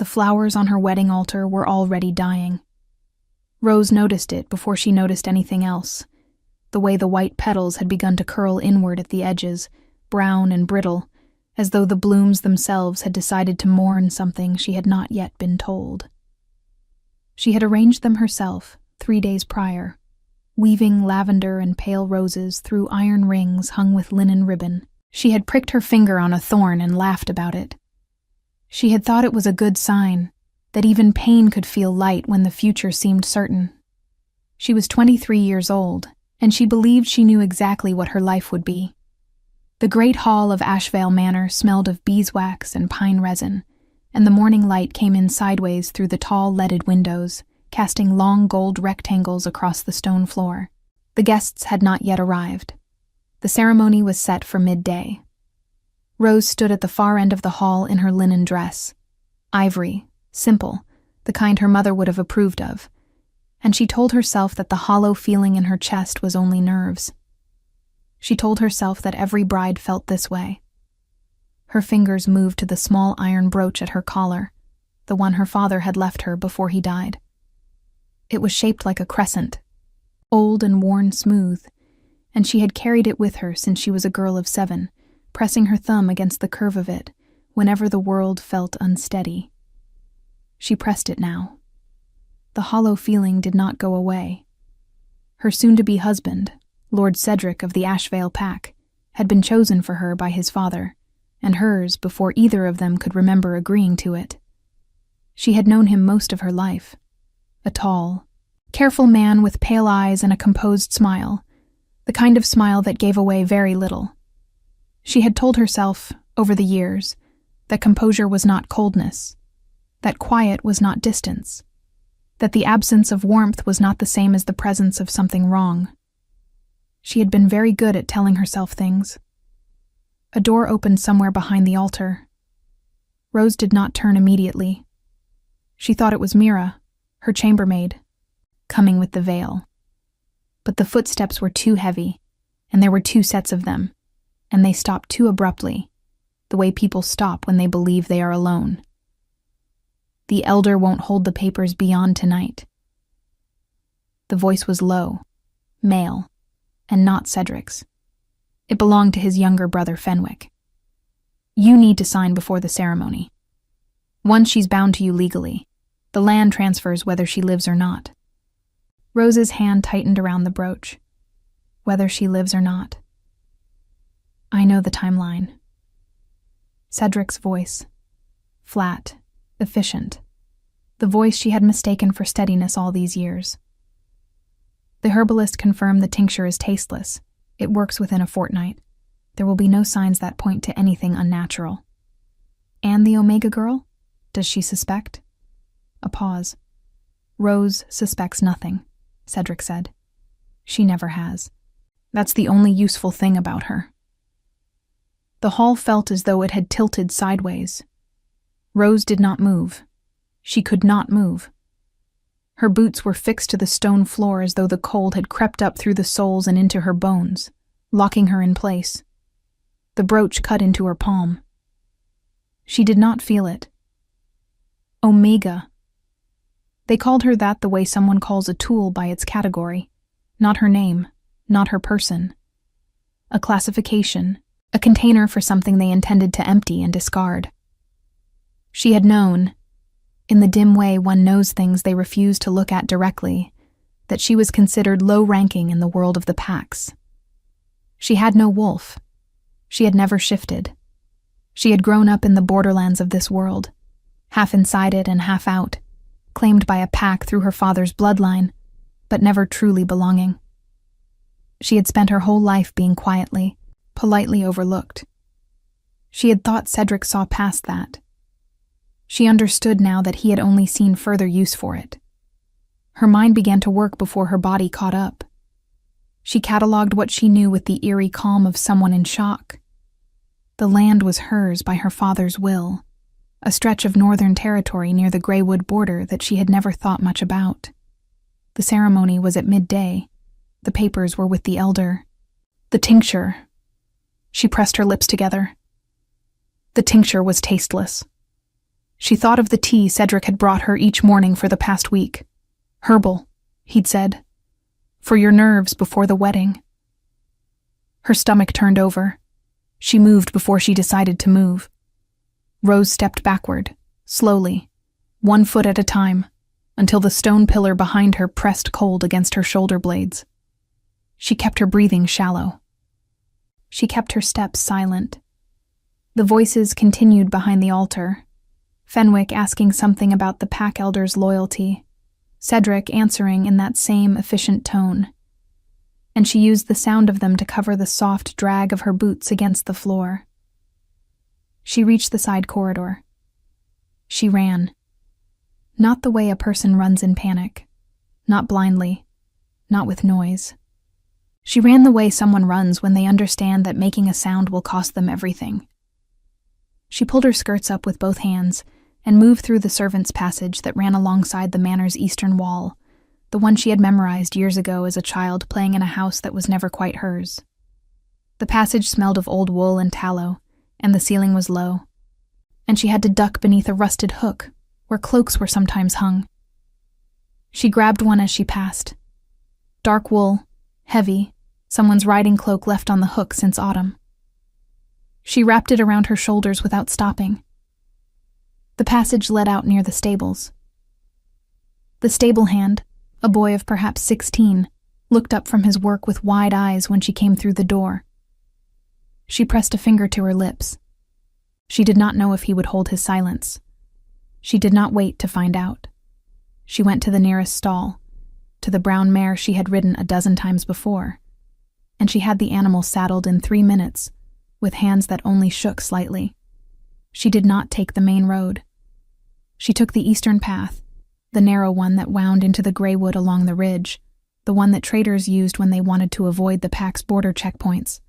The flowers on her wedding altar were already dying. Rose noticed it before she noticed anything else. The way the white petals had begun to curl inward at the edges, brown and brittle, as though the blooms themselves had decided to mourn something she had not yet been told. She had arranged them herself 3 days prior, weaving lavender and pale roses through iron rings hung with linen ribbon. She had pricked her finger on a thorn and laughed about it. She had thought it was a good sign, that even pain could feel light when the future seemed certain. She was 23 years old, and she believed she knew exactly what her life would be. The great hall of Ashvale Manor smelled of beeswax and pine resin, and the morning light came in sideways through the tall leaded windows, casting long gold rectangles across the stone floor. The guests had not yet arrived. The ceremony was set for midday. Rose stood at the far end of the hall in her linen dress, ivory, simple, the kind her mother would have approved of, and she told herself that the hollow feeling in her chest was only nerves. She told herself that every bride felt this way. Her fingers moved to the small iron brooch at her collar, the one her father had left her before he died. It was shaped like a crescent, old and worn smooth, and she had carried it with her since she was a girl of 7, pressing her thumb against the curve of it whenever the world felt unsteady. She pressed it now. The hollow feeling did not go away. Her soon-to-be husband, Lord Cedric of the Ashvale Pack, had been chosen for her by his father, and hers before either of them could remember agreeing to it. She had known him most of her life. A tall, careful man with pale eyes and a composed smile, the kind of smile that gave away very little. She had told herself, over the years, that composure was not coldness, that quiet was not distance, that the absence of warmth was not the same as the presence of something wrong. She had been very good at telling herself things. A door opened somewhere behind the altar. Rose did not turn immediately. She thought it was Mira, her chambermaid, coming with the veil. But the footsteps were too heavy, and there were 2 sets of them, and they stopped too abruptly, the way people stop when they believe they are alone. The elder won't hold the papers beyond tonight. The voice was low, male, and not Cedric's. It belonged to his younger brother Fenwick. You need to sign before the ceremony. Once she's bound to you legally, the land transfers whether she lives or not. Rose's hand tightened around the brooch. Whether she lives or not. I know the timeline. Cedric's voice. Flat, efficient. The voice she had mistaken for steadiness all these years. The herbalist confirmed the tincture is tasteless. It works within a fortnight. There will be no signs that point to anything unnatural. And the Omega girl? Does she suspect? A pause. Rose suspects nothing, Cedric said. She never has. That's the only useful thing about her. The hall felt as though it had tilted sideways. Rose did not move. She could not move. Her boots were fixed to the stone floor as though the cold had crept up through the soles and into her bones, locking her in place. The brooch cut into her palm. She did not feel it. Omega. They called her that the way someone calls a tool by its category, not her name, not her person. A classification, a container for something they intended to empty and discard. She had known, in the dim way one knows things they refuse to look at directly, that she was considered low-ranking in the world of the packs. She had no wolf. She had never shifted. She had grown up in the borderlands of this world, half inside it and half out, claimed by a pack through her father's bloodline, but never truly belonging. She had spent her whole life being quietly, politely overlooked. She had thought Cedric saw past that. She understood now that he had only seen further use for it. Her mind began to work before her body caught up. She catalogued what she knew with the eerie calm of someone in shock. The land was hers by her father's will, a stretch of northern territory near the Greywood border that she had never thought much about. The ceremony was at midday. The papers were with the elder. The tincture. She pressed her lips together. The tincture was tasteless. She thought of the tea Cedric had brought her each morning for the past week. Herbal, he'd said. For your nerves before the wedding. Her stomach turned over. She moved before she decided to move. Rose stepped backward, slowly, 1 foot at a time, until the stone pillar behind her pressed cold against her shoulder blades. She kept her breathing shallow. She kept her steps silent. The voices continued behind the altar, Fenwick asking something about the pack elder's loyalty, Cedric answering in that same efficient tone. And she used the sound of them to cover the soft drag of her boots against the floor. She reached the side corridor. She ran. Not the way a person runs in panic. Not blindly. Not with noise. She ran the way someone runs when they understand that making a sound will cost them everything. She pulled her skirts up with both hands and moved through the servants' passage that ran alongside the manor's eastern wall, the one she had memorized years ago as a child playing in a house that was never quite hers. The passage smelled of old wool and tallow, and the ceiling was low, and she had to duck beneath a rusted hook where cloaks were sometimes hung. She grabbed one as she passed. Dark wool, heavy, someone's riding cloak left on the hook since autumn. She wrapped it around her shoulders without stopping. The passage led out near the stables. The stable hand, a boy of perhaps 16, looked up from his work with wide eyes when she came through the door. She pressed a finger to her lips. She did not know if he would hold his silence. She did not wait to find out. She went to the nearest stall, to the brown mare she had ridden a dozen times before, and she had the animal saddled in 3 minutes, with hands that only shook slightly. She did not take the main road. She took the eastern path, the narrow one that wound into the gray wood along the ridge, the one that traders used when they wanted to avoid the pack's border checkpoints.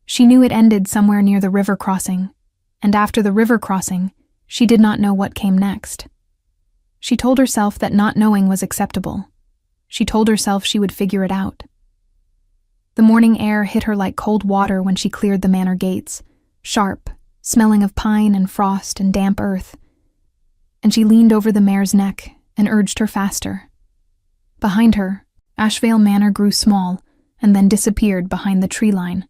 She knew it ended somewhere near the river crossing, and after the river crossing, she did not know what came next. She told herself that not knowing was acceptable. She told herself she would figure it out. The morning air hit her like cold water when she cleared the manor gates, sharp, smelling of pine and frost and damp earth, and she leaned over the mare's neck and urged her faster. Behind her, Ashvale Manor grew small and then disappeared behind the tree line.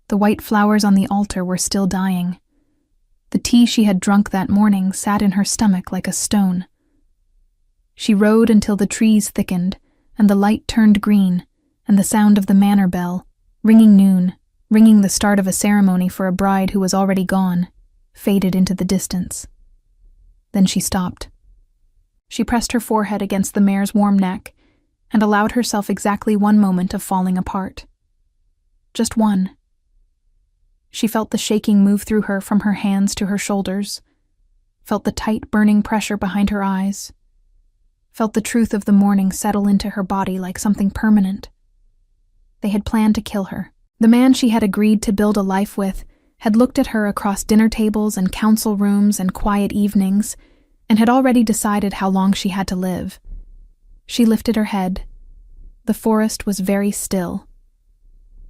The white flowers on the altar were still dying. The tea she had drunk that morning sat in her stomach like a stone. She rode until the trees thickened and the light turned green, and the sound of the manor bell, ringing noon, ringing the start of a ceremony for a bride who was already gone, faded into the distance. Then she stopped. She pressed her forehead against the mare's warm neck and allowed herself exactly 1 moment of falling apart. Just one. She felt the shaking move through her from her hands to her shoulders, felt the tight, burning pressure behind her eyes, felt the truth of the morning settle into her body like something permanent. They had planned to kill her. The man she had agreed to build a life with had looked at her across dinner tables and council rooms and quiet evenings and had already decided how long she had to live. She lifted her head. The forest was very still.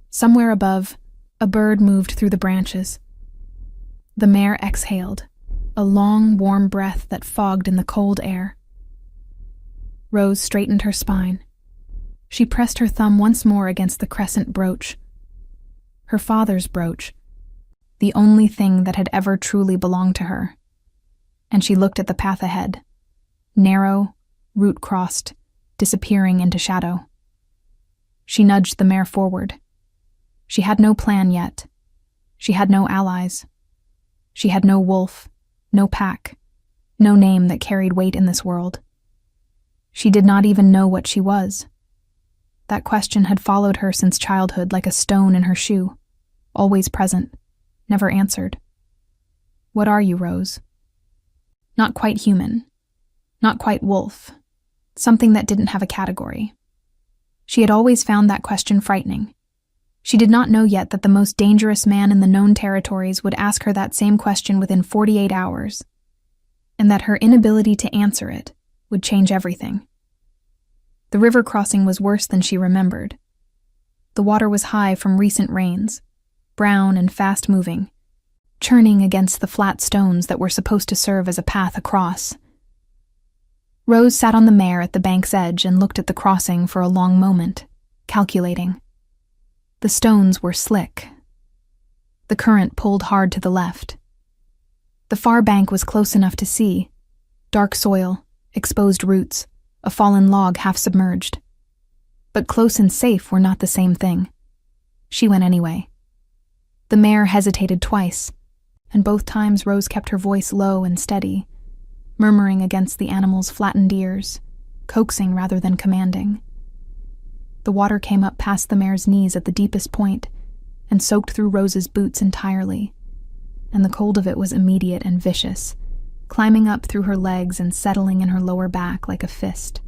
Somewhere above, a bird moved through the branches. The mare exhaled, a long, warm breath that fogged in the cold air. Rose straightened her spine. She pressed her thumb once more against the crescent brooch. Her father's brooch, the only thing that had ever truly belonged to her. And she looked at the path ahead, narrow, root-crossed, disappearing into shadow. She nudged the mare forward. She had no plan yet. She had no allies. She had no wolf, no pack, no name that carried weight in this world. She did not even know what she was. That question had followed her since childhood like a stone in her shoe, always present, never answered. What are you, Rose? Not quite human, not quite wolf, something that didn't have a category. She had always found that question frightening. She did not know yet that the most dangerous man in the known territories would ask her that same question within 48 hours, and that her inability to answer it would change everything. The river crossing was worse than she remembered. The water was high from recent rains, brown and fast-moving, churning against the flat stones that were supposed to serve as a path across. Rose sat on the mare at the bank's edge and looked at the crossing for a long moment, calculating. The stones were slick. The current pulled hard to the left. The far bank was close enough to see. Dark soil, exposed roots, a fallen log half submerged. But close and safe were not the same thing. She went anyway. The mare hesitated twice, and both times Rose kept her voice low and steady, murmuring against the animal's flattened ears, coaxing rather than commanding. The water came up past the mare's knees at the deepest point and soaked through Rose's boots entirely, and the cold of it was immediate and vicious, climbing up through her legs and settling in her lower back like a fist.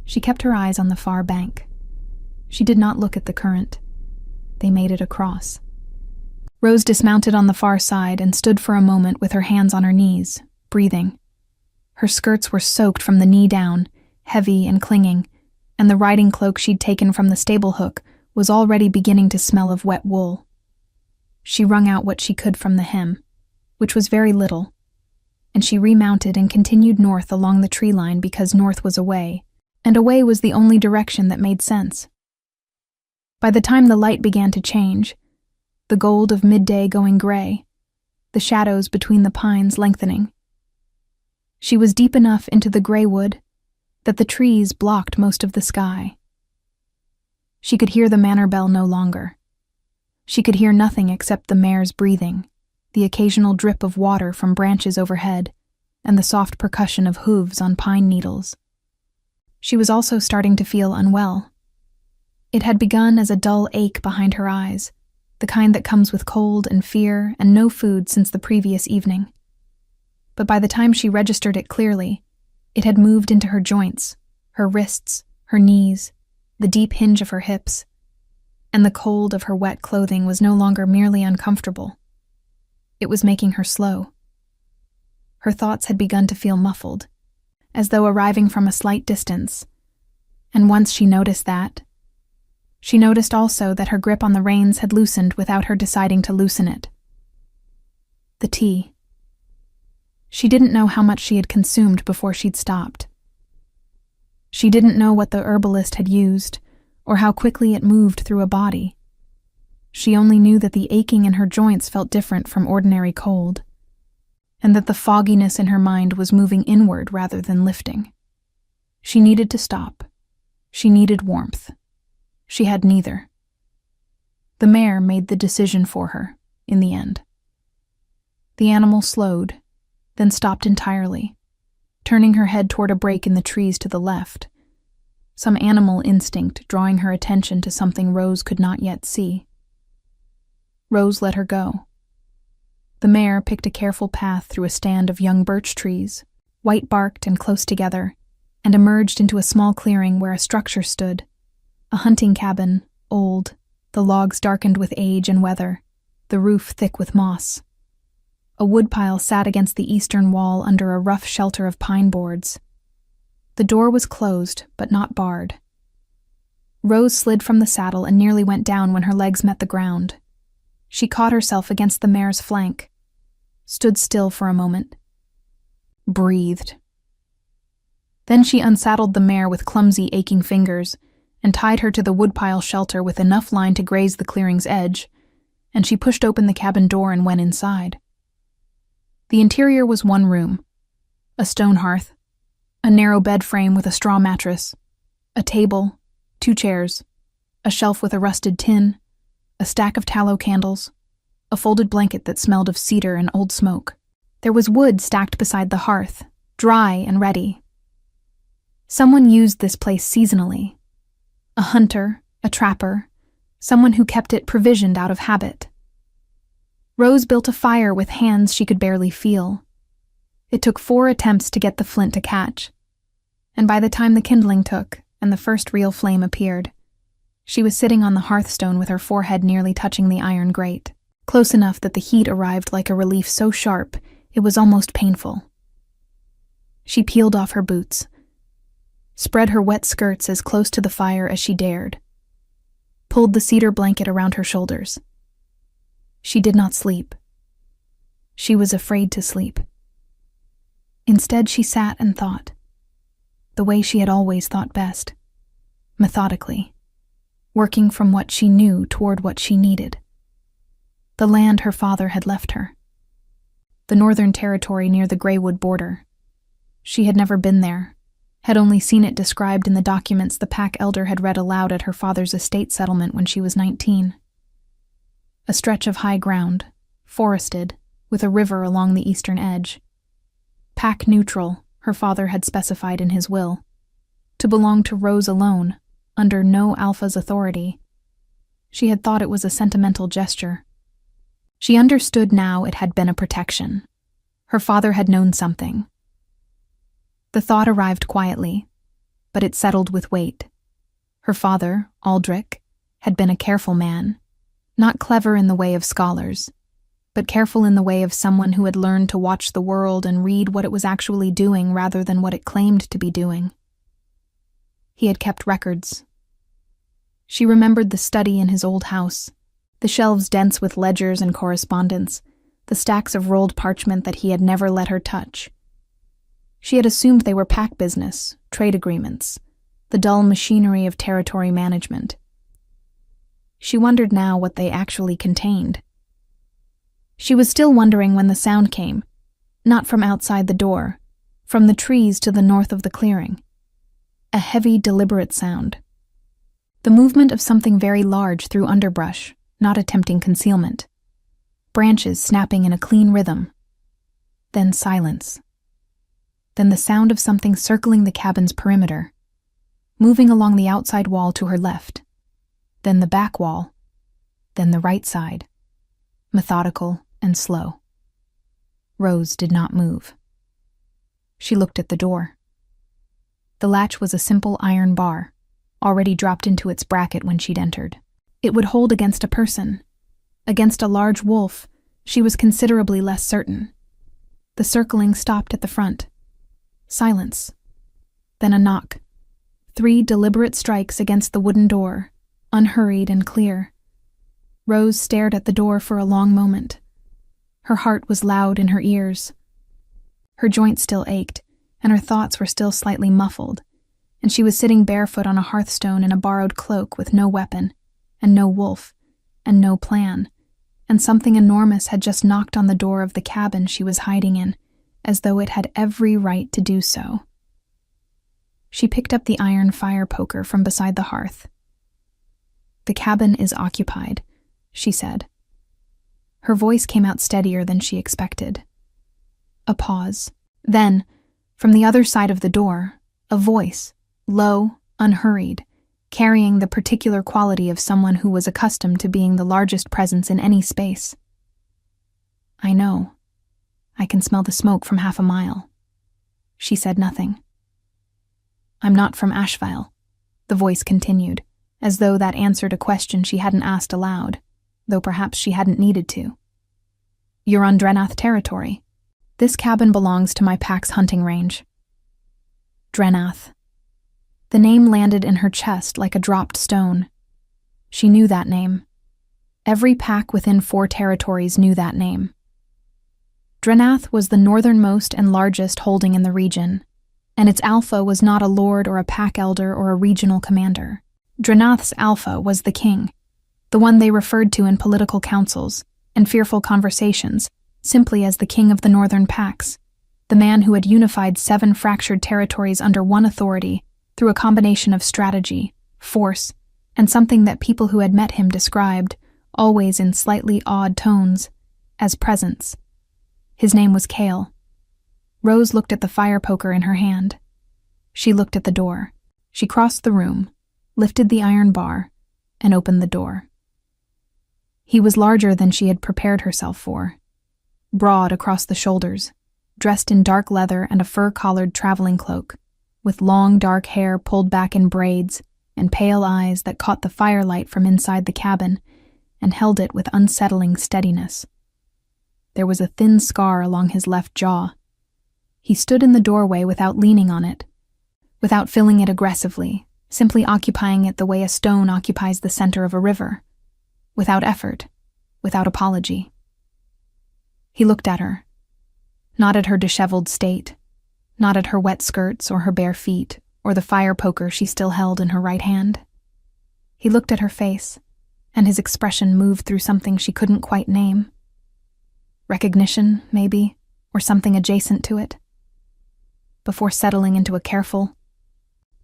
She kept her eyes on the far bank. She did not look at the current. They made it across. Rose dismounted on the far side and stood for a moment with her hands on her knees, breathing. Her skirts were soaked from the knee down, heavy and clinging, and the riding cloak she'd taken from the stable hook was already beginning to smell of wet wool. She wrung out what she could from the hem, which was very little, and she remounted and continued north along the tree line because north was away, and away was the only direction that made sense. By the time the light began to change, the gold of midday going gray, the shadows between the pines lengthening, she was deep enough into the gray wood that the trees blocked most of the sky. She could hear the manor bell no longer. She could hear nothing except the mare's breathing, the occasional drip of water from branches overhead, and the soft percussion of hooves on pine needles. She was also starting to feel unwell. It had begun as a dull ache behind her eyes, the kind that comes with cold and fear and no food since the previous evening. But by the time she registered it clearly, it had moved into her joints, her wrists, her knees, the deep hinge of her hips, and the cold of her wet clothing was no longer merely uncomfortable. It was making her slow. Her thoughts had begun to feel muffled, as though arriving from a slight distance, and once she noticed that, she noticed also that her grip on the reins had loosened without her deciding to loosen it. The tea. She didn't know how much she had consumed before she'd stopped. She didn't know what the herbalist had used, or how quickly it moved through a body. She only knew that the aching in her joints felt different from ordinary cold, and that the fogginess in her mind was moving inward rather than lifting. She needed to stop. She needed warmth. She had neither. The mare made the decision for her, in the end. The animal slowed, then stopped entirely, turning her head toward a break in the trees to the left, some animal instinct drawing her attention to something Rose could not yet see. Rose let her go. The mare picked a careful path through a stand of young birch trees, white-barked and close together, and emerged into a small clearing where a structure stood, a hunting cabin, old, the logs darkened with age and weather, the roof thick with moss. A woodpile sat against the eastern wall under a rough shelter of pine boards. The door was closed, but not barred. Rose slid from the saddle and nearly went down when her legs met the ground. She caught herself against the mare's flank, stood still for a moment, breathed. Then she unsaddled the mare with clumsy, aching fingers and tied her to the woodpile shelter with enough line to graze the clearing's edge, and she pushed open the cabin door and went inside. The interior was one room, a stone hearth, a narrow bed frame with a straw mattress, a table, 2 chairs, a shelf with a rusted tin, a stack of tallow candles, a folded blanket that smelled of cedar and old smoke. There was wood stacked beside the hearth, dry and ready. Someone used this place seasonally. A hunter, a trapper, someone who kept it provisioned out of habit. Rose built a fire with hands she could barely feel. It took 4 attempts to get the flint to catch, and by the time the kindling took and the first real flame appeared, she was sitting on the hearthstone with her forehead nearly touching the iron grate, close enough that the heat arrived like a relief so sharp it was almost painful. She peeled off her boots, spread her wet skirts as close to the fire as she dared, pulled the cedar blanket around her shoulders. She did not sleep. She was afraid to sleep. Instead, she sat and thought, the way she had always thought best, methodically, working from what she knew toward what she needed. The land her father had left her. The Northern Territory near the Greywood border. She had never been there, had only seen it described in the documents the pack elder had read aloud at her father's estate settlement when she was 19. A stretch of high ground, forested, with a river along the eastern edge. Pack neutral, her father had specified in his will, to belong to Rose alone, under no Alpha's authority. She had thought it was a sentimental gesture. She understood now it had been a protection. Her father had known something. The thought arrived quietly, but it settled with weight. Her father, Aldrich, had been a careful man, not clever in the way of scholars, but careful in the way of someone who had learned to watch the world and read what it was actually doing rather than what it claimed to be doing. He had kept records. She remembered the study in his old house, the shelves dense with ledgers and correspondence, the stacks of rolled parchment that he had never let her touch. She had assumed they were pack business, trade agreements, the dull machinery of territory management. She wondered now what they actually contained. She was still wondering when the sound came, not from outside the door, from the trees to the north of the clearing. A heavy, deliberate sound. The movement of something very large through underbrush, not attempting concealment. Branches snapping in a clean rhythm. Then silence. Then the sound of something circling the cabin's perimeter, moving along the outside wall to her left. Then the back wall. Then the right side. Methodical and slow. Rose did not move. She looked at the door. The latch was a simple iron bar, already dropped into its bracket when she'd entered. It would hold against a person. Against a large wolf, she was considerably less certain. The circling stopped at the front. Silence. Then a knock. 3 deliberate strikes against the wooden door, unhurried and clear. Rose stared at the door for a long moment. Her heart was loud in her ears. Her joints still ached, and her thoughts were still slightly muffled, and she was sitting barefoot on a hearthstone in a borrowed cloak with no weapon, and no wolf, and no plan, and something enormous had just knocked on the door of the cabin she was hiding in, as though it had every right to do so. She picked up the iron fire poker from beside the hearth. "The cabin is occupied," she said. Her voice came out steadier than she expected. A pause. Then, from the other side of the door, a voice, low, unhurried, carrying the particular quality of someone who was accustomed to being the largest presence in any space. "I know. I can smell the smoke from half a mile." She said nothing. "I'm not from Asheville," the voice continued, as though that answered a question she hadn't asked aloud, though perhaps she hadn't needed to. "You're on Drenath territory. This cabin belongs to my pack's hunting range." Drenath. The name landed in her chest like a dropped stone. She knew that name. Every pack within 4 territories knew that name. Drenath was the northernmost and largest holding in the region, and its alpha was not a lord or a pack elder or a regional commander. Drenath's alpha was the king, the one they referred to in political councils and fearful conversations simply as the king of the northern packs, the man who had unified 7 fractured territories under one authority through a combination of strategy, force, and something that people who had met him described, always in slightly odd tones, as presence. His name was Kale. Rose looked at the fire poker in her hand. She looked at the door. She crossed the room, lifted the iron bar, and opened the door. He was larger than she had prepared herself for, broad across the shoulders, dressed in dark leather and a fur-collared traveling cloak, with long dark hair pulled back in braids and pale eyes that caught the firelight from inside the cabin and held it with unsettling steadiness. There was a thin scar along his left jaw. He stood in the doorway without leaning on it, without filling it aggressively, simply occupying it the way a stone occupies the center of a river, without effort, without apology. He looked at her. Not at her disheveled state, not at her wet skirts or her bare feet or the fire poker she still held in her right hand. He looked at her face, and his expression moved through something she couldn't quite name. Recognition, maybe, or something adjacent to it. Before settling into a careful,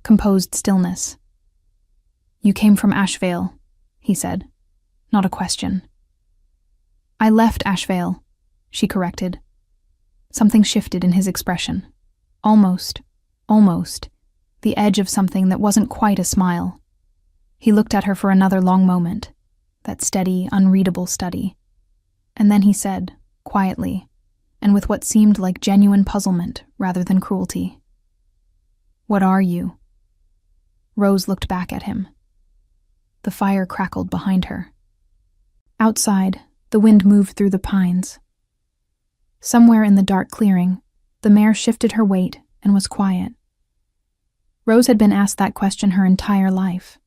composed stillness. "You came from Ashvale," he said, not a question. "I left Ashvale," she corrected. Something shifted in his expression. Almost, the edge of something that wasn't quite a smile. He looked at her for another long moment, that steady, unreadable study. And then he said, quietly, and with what seemed like genuine puzzlement rather than cruelty, "What are you?" Rose looked back at him. The fire crackled behind her. Outside, the wind moved through the pines. Somewhere in the dark clearing, the mare shifted her weight and was quiet. Rose had been asked that question her entire life.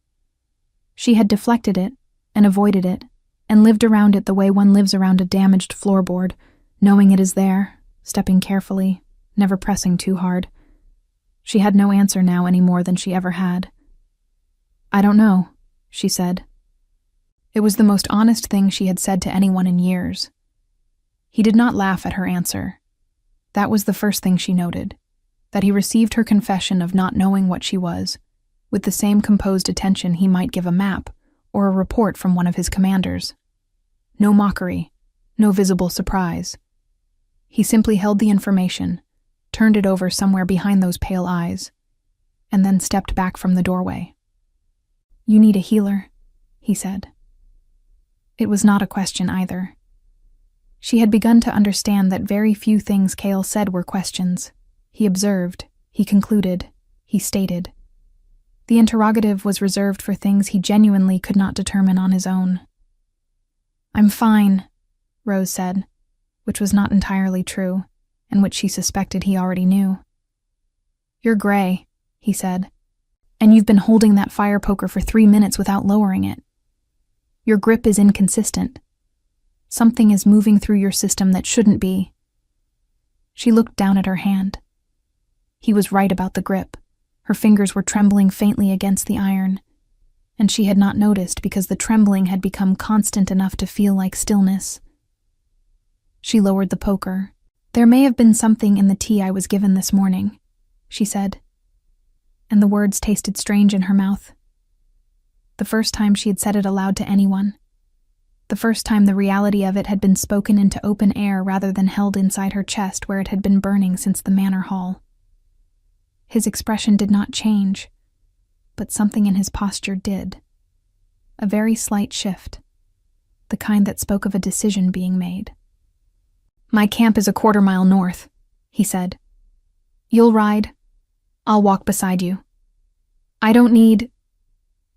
She had deflected it and avoided it and lived around it the way one lives around a damaged floorboard, knowing it is there, stepping carefully, never pressing too hard. She had no answer now any more than she ever had. "I don't know," she said. It was the most honest thing she had said to anyone in years. He did not laugh at her answer. That was the first thing she noted, that he received her confession of not knowing what she was, with the same composed attention he might give a map or a report from one of his commanders. No mockery, no visible surprise. He simply held the information, turned it over somewhere behind those pale eyes, and then stepped back from the doorway. "You need a healer," he said. It was not a question either. She had begun to understand that very few things Cale said were questions. He observed, he concluded, he stated. The interrogative was reserved for things he genuinely could not determine on his own. "I'm fine," Rose said, which was not entirely true, and which she suspected he already knew. "You're gray," he said, "and you've been holding that fire poker for 3 minutes without lowering it. Your grip is inconsistent. Something is moving through your system that shouldn't be." She looked down at her hand. He was right about the grip. Her fingers were trembling faintly against the iron, and she had not noticed because the trembling had become constant enough to feel like stillness. She lowered the poker. "There may have been something in the tea I was given this morning," she said, and the words tasted strange in her mouth. The first time she had said it aloud to anyone. The first time the reality of it had been spoken into open air rather than held inside her chest where it had been burning since the manor hall. His expression did not change, but something in his posture did. A very slight shift, the kind that spoke of a decision being made. "My camp is a 1/4 mile north," he said. "You'll ride. I'll walk beside you. I don't need—"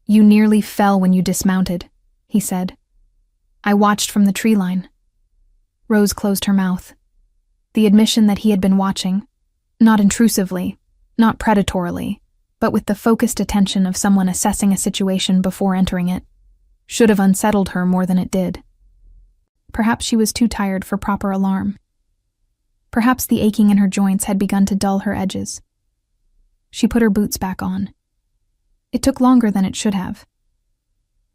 "You nearly fell when you dismounted," he said. "I watched from the tree line." Rose closed her mouth. The admission that he had been watching, not intrusively, not predatorily, but with the focused attention of someone assessing a situation before entering it, should have unsettled her more than it did. Perhaps she was too tired for proper alarm. Perhaps the aching in her joints had begun to dull her edges. She put her boots back on. It took longer than it should have.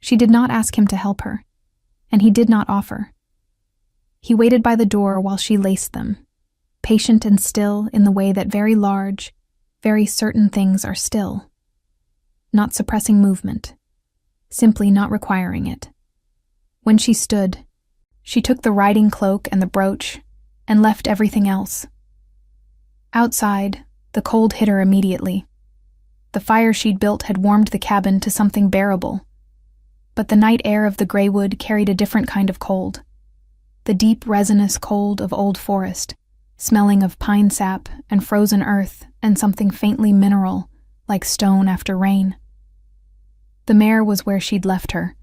She did not ask him to help her, and he did not offer. He waited by the door while she laced them, patient and still in the way that very large, very certain things are still. Not suppressing movement, simply not requiring it. When she stood, she took the riding cloak and the brooch and left everything else. Outside, the cold hit her immediately. The fire she'd built had warmed the cabin to something bearable, but the night air of the Greywood carried a different kind of cold. The deep, resinous cold of old forest, smelling of pine sap and frozen earth and something faintly mineral, like stone after rain. The mare was where she'd left her,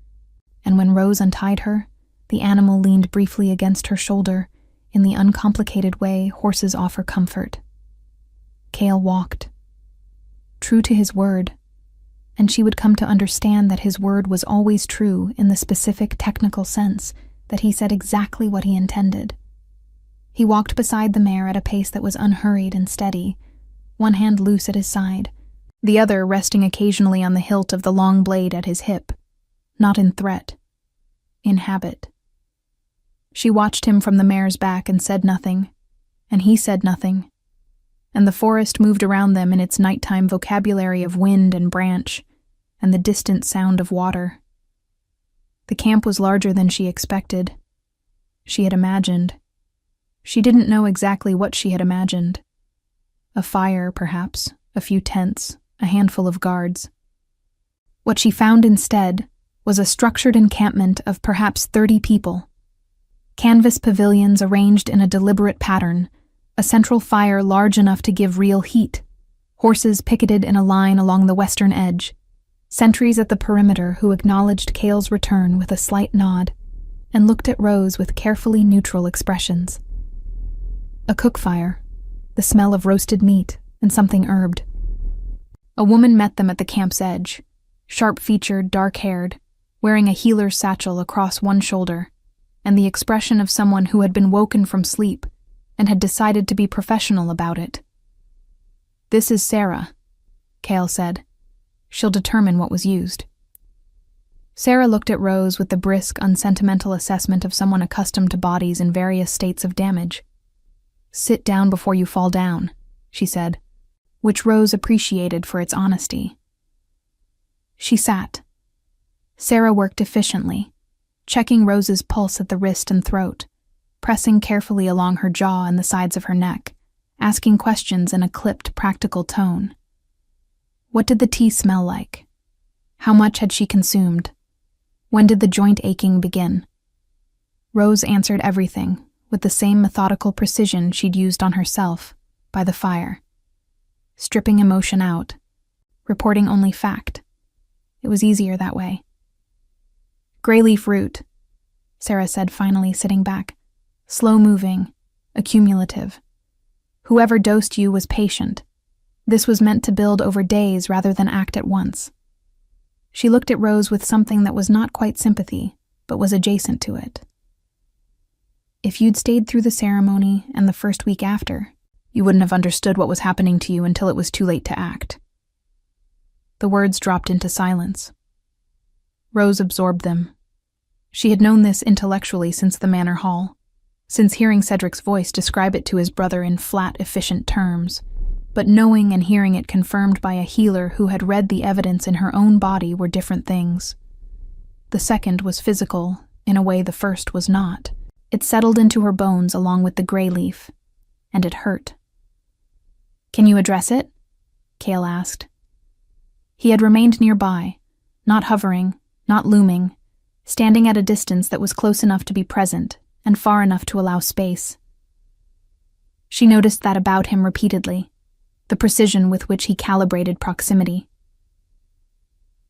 and when Rose untied her, the animal leaned briefly against her shoulder in the uncomplicated way horses offer comfort. Cale walked. True to his word, and she would come to understand that his word was always true in the specific technical sense that he said exactly what he intended. He walked beside the mare at a pace that was unhurried and steady, one hand loose at his side, the other resting occasionally on the hilt of the long blade at his hip, not in threat, in habit. She watched him from the mare's back and said nothing, and he said nothing, and the forest moved around them in its nighttime vocabulary of wind and branch, and the distant sound of water. The camp was larger than she expected. She had imagined. She didn't know exactly what she had imagined. A fire, perhaps, a few tents, a handful of guards. What she found instead was a structured encampment of perhaps 30 people. Canvas pavilions arranged in a deliberate pattern, a central fire large enough to give real heat, horses picketed in a line along the western edge, sentries at the perimeter who acknowledged Cale's return with a slight nod and looked at Rose with carefully neutral expressions. A cook fire, the smell of roasted meat and something herbed. A woman met them at the camp's edge, sharp-featured, dark-haired, wearing a healer's satchel across one shoulder, and the expression of someone who had been woken from sleep and had decided to be professional about it. "This is Sarah," Cale said. "She'll determine what was used." Sarah looked at Rose with the brisk, unsentimental assessment of someone accustomed to bodies in various states of damage. "Sit down before you fall down," she said, which Rose appreciated for its honesty. She sat. Sarah worked efficiently, checking Rose's pulse at the wrist and throat, pressing carefully along her jaw and the sides of her neck, asking questions in a clipped, practical tone. What did the tea smell like? How much had she consumed? When did the joint aching begin? Rose answered everything with the same methodical precision she'd used on herself, by the fire. Stripping emotion out, reporting only fact. It was easier that way. "Grayleaf root," Sarah said finally, sitting back. "Slow-moving, accumulative. Whoever dosed you was patient. This was meant to build over days rather than act at once." She looked at Rose with something that was not quite sympathy, but was adjacent to it. "If you'd stayed through the ceremony and the first week after, you wouldn't have understood what was happening to you until it was too late to act." The words dropped into silence. Rose absorbed them. She had known this intellectually since the manor hall, since hearing Cedric's voice describe it to his brother in flat, efficient terms, but knowing and hearing it confirmed by a healer who had read the evidence in her own body were different things. The second was physical, in a way the first was not. It settled into her bones along with the gray leaf, and it hurt. "Can you address it?" Cale asked. He had remained nearby, not hovering, not looming, standing at a distance that was close enough to be present and far enough to allow space. She noticed that about him repeatedly, the precision with which he calibrated proximity.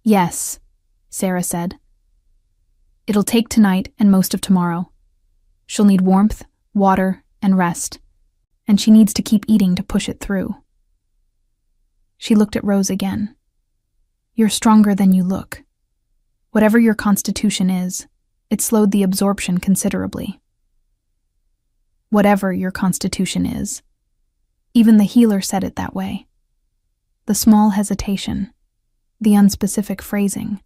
"Yes," Sarah said. "It'll take tonight and most of tomorrow. She'll need warmth, water, and rest, and she needs to keep eating to push it through." She looked at Rose again. "You're stronger than you look. Whatever your constitution is, it slowed the absorption considerably." Whatever your constitution is. Even the healer said it that way. The small hesitation, the unspecific phrasing,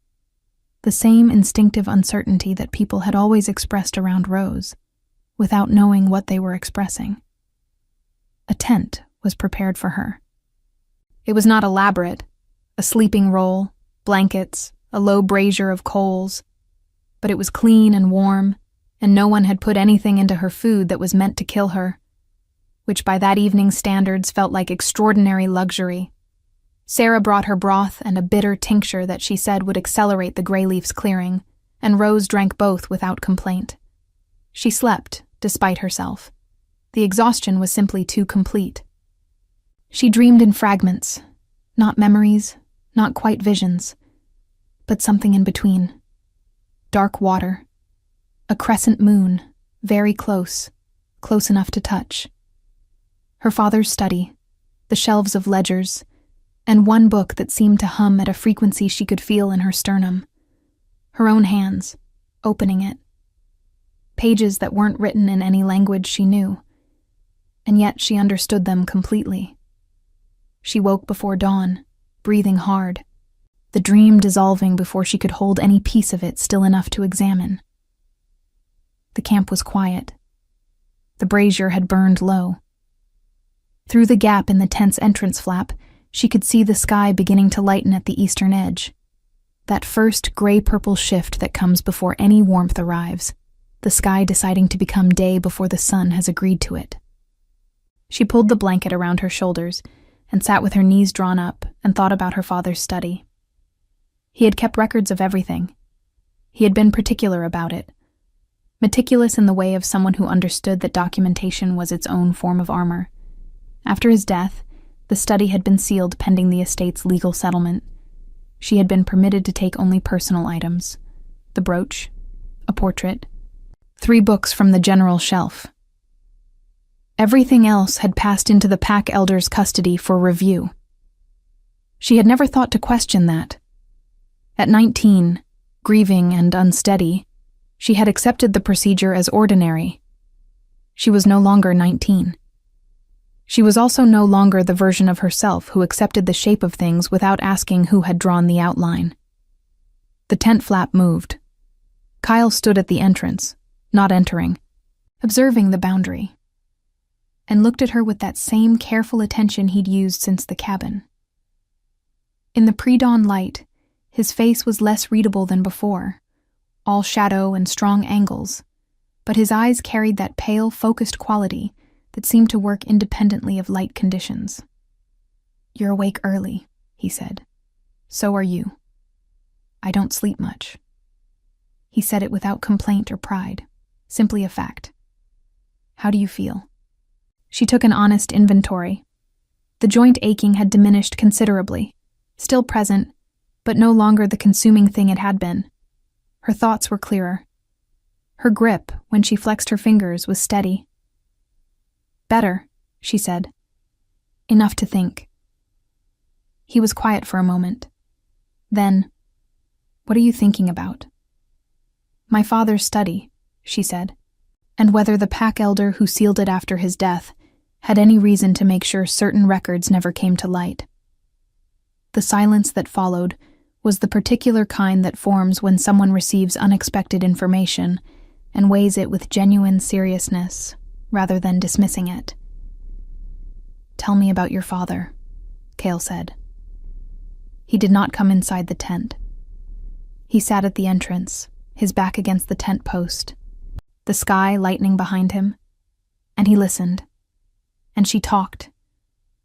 the same instinctive uncertainty that people had always expressed around Rose, without knowing what they were expressing. A tent was prepared for her. It was not elaborate, a sleeping roll, blankets, a low brazier of coals, but it was clean and warm, and no one had put anything into her food that was meant to kill her, which by that evening's standards felt like extraordinary luxury. Sarah brought her broth and a bitter tincture that she said would accelerate the gray leaf's clearing, and Rose drank both without complaint. She slept, despite herself. The exhaustion was simply too complete. She dreamed in fragments, not memories, not quite visions, but something in between. Dark water, a crescent moon, very close, close enough to touch. Her father's study, the shelves of ledgers, and one book that seemed to hum at a frequency she could feel in her sternum. Her own hands, opening it. Pages that weren't written in any language she knew, and yet she understood them completely. She woke before dawn, breathing hard, the dream dissolving before she could hold any piece of it still enough to examine. The camp was quiet. The brazier had burned low. Through the gap in the tent's entrance flap, she could see the sky beginning to lighten at the eastern edge. That first gray-purple shift that comes before any warmth arrives, the sky deciding to become day before the sun has agreed to it. She pulled the blanket around her shoulders and sat with her knees drawn up and thought about her father's study. He had kept records of everything. He had been particular about it. Meticulous in the way of someone who understood that documentation was its own form of armor. After his death, the study had been sealed pending the estate's legal settlement. She had been permitted to take only personal items: the brooch, a portrait, 3 books from the general shelf. Everything else had passed into the pack elder's custody for review. She had never thought to question that. At 19, grieving and unsteady, she had accepted the procedure as ordinary. She was no longer 19. She was also no longer the version of herself who accepted the shape of things without asking who had drawn the outline. The tent flap moved. Kyle stood at the entrance, not entering, observing the boundary, and looked at her with that same careful attention he'd used since the cabin. In the pre-dawn light, his face was less readable than before, all shadow and strong angles, but his eyes carried that pale, focused quality that seemed to work independently of light conditions. "You're awake early," he said. "So are you. I don't sleep much." He said it without complaint or pride, simply a fact. "How do you feel?" She took an honest inventory. The joint aching had diminished considerably, still present, but no longer the consuming thing it had been. Her thoughts were clearer. Her grip, when she flexed her fingers, was steady. "Better," she said. "Enough to think." He was quiet for a moment. Then, "What are you thinking about?" "My father's study," she said, "and whether the pack elder who sealed it after his death had any reason to make sure certain records never came to light." The silence that followed was the particular kind that forms when someone receives unexpected information and weighs it with genuine seriousness rather than dismissing it. "Tell me about your father," Cale said. He did not come inside the tent. He sat at the entrance, his back against the tent post, the sky lightening behind him, and he listened. And she talked,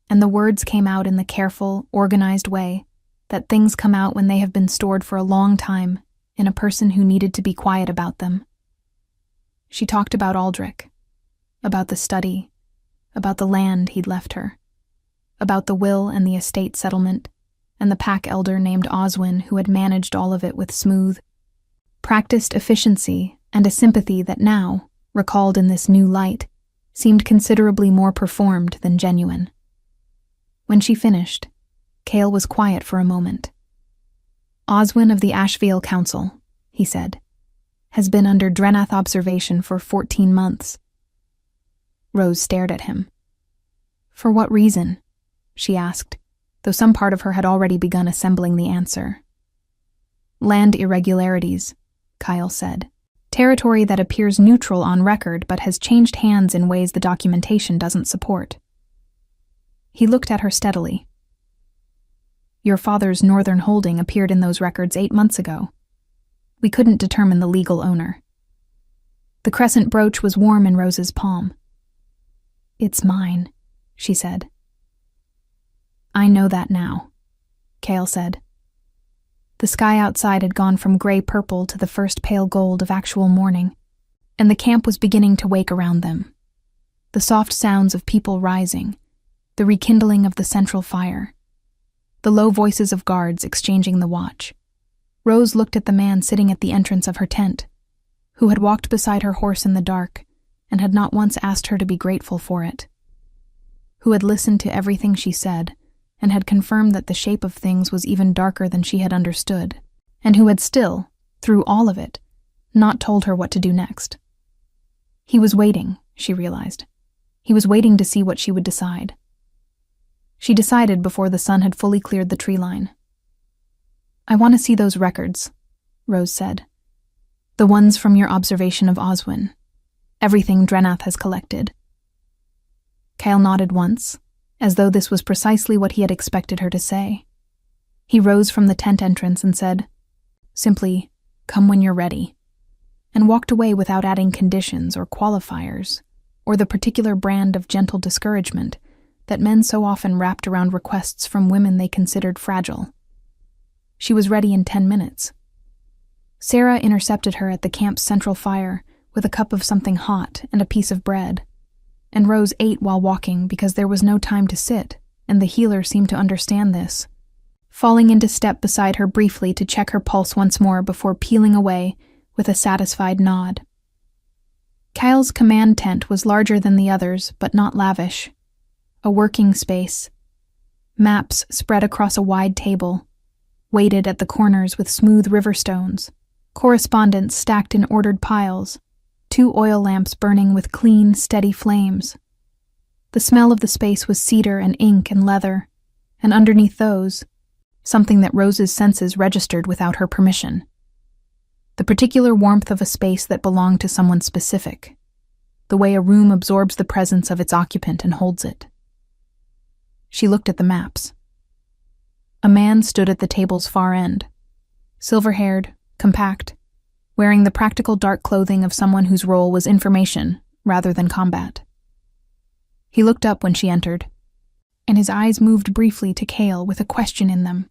and the words came out in the careful, organized way that things come out when they have been stored for a long time in a person who needed to be quiet about them. She talked about Aldrich, about the study, about the land he'd left her, about the will and the estate settlement, and the pack elder named Oswin who had managed all of it with smooth, practiced efficiency and a sympathy that now, recalled in this new light, seemed considerably more performed than genuine. When she finished, Cale was quiet for a moment. "Oswin of the Asheville Council," he said, "has been under Drenath observation for 14 months. Rose stared at him. "For what reason?" she asked, though some part of her had already begun assembling the answer. "Land irregularities," Kyle said. "Territory that appears neutral on record but has changed hands in ways the documentation doesn't support." He looked at her steadily. "Your father's northern holding appeared in those records 8 months ago. We couldn't determine the legal owner." The crescent brooch was warm in Rose's palm. "It's mine," she said. "I know that now," Cale said. The sky outside had gone from gray-purple to the first pale gold of actual morning, and the camp was beginning to wake around them. The soft sounds of people rising, the rekindling of the central fire, the low voices of guards exchanging the watch. Rose looked at the man sitting at the entrance of her tent, who had walked beside her horse in the dark and had not once asked her to be grateful for it, who had listened to everything she said and had confirmed that the shape of things was even darker than she had understood, and who had still, through all of it, not told her what to do next. He was waiting, she realized. He was waiting to see what she would decide. She decided before the sun had fully cleared the tree line. "I want to see those records," Rose said. "The ones from your observation of Oswin. Everything Drenath has collected." Kyle nodded once, as though this was precisely what he had expected her to say. He rose from the tent entrance and said, simply, "Come when you're ready," and walked away without adding conditions or qualifiers, or the particular brand of gentle discouragement that men so often wrapped around requests from women they considered fragile. She was ready in 10 minutes. Sarah intercepted her at the camp's central fire with a cup of something hot and a piece of bread, and Rose ate while walking because there was no time to sit, and the healer seemed to understand this, falling into step beside her briefly to check her pulse once more before peeling away with a satisfied nod. Kyle's command tent was larger than the others, but not lavish. A working space. Maps spread across a wide table, weighted at the corners with smooth river stones, correspondence stacked in ordered piles, 2 oil lamps burning with clean, steady flames. The smell of the space was cedar and ink and leather, and underneath those, something that Rose's senses registered without her permission. The particular warmth of a space that belonged to someone specific, the way a room absorbs the presence of its occupant and holds it. She looked at the maps. A man stood at the table's far end, silver-haired, compact, wearing the practical dark clothing of someone whose role was information rather than combat. He looked up when she entered, and his eyes moved briefly to Kale with a question in them.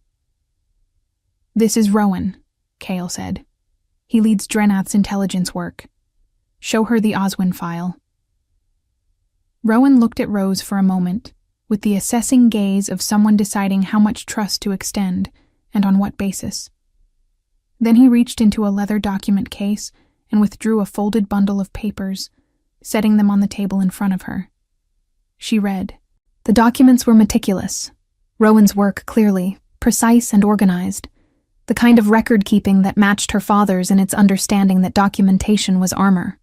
"This is Rowan," Kale said. "He leads Drenath's intelligence work. Show her the Oswin file." Rowan looked at Rose for a moment, with the assessing gaze of someone deciding how much trust to extend and on what basis. Then he reached into a leather document case and withdrew a folded bundle of papers, setting them on the table in front of her. She read. The documents were meticulous, Rowan's work clearly, precise and organized, the kind of record-keeping that matched her father's in its understanding that documentation was armor.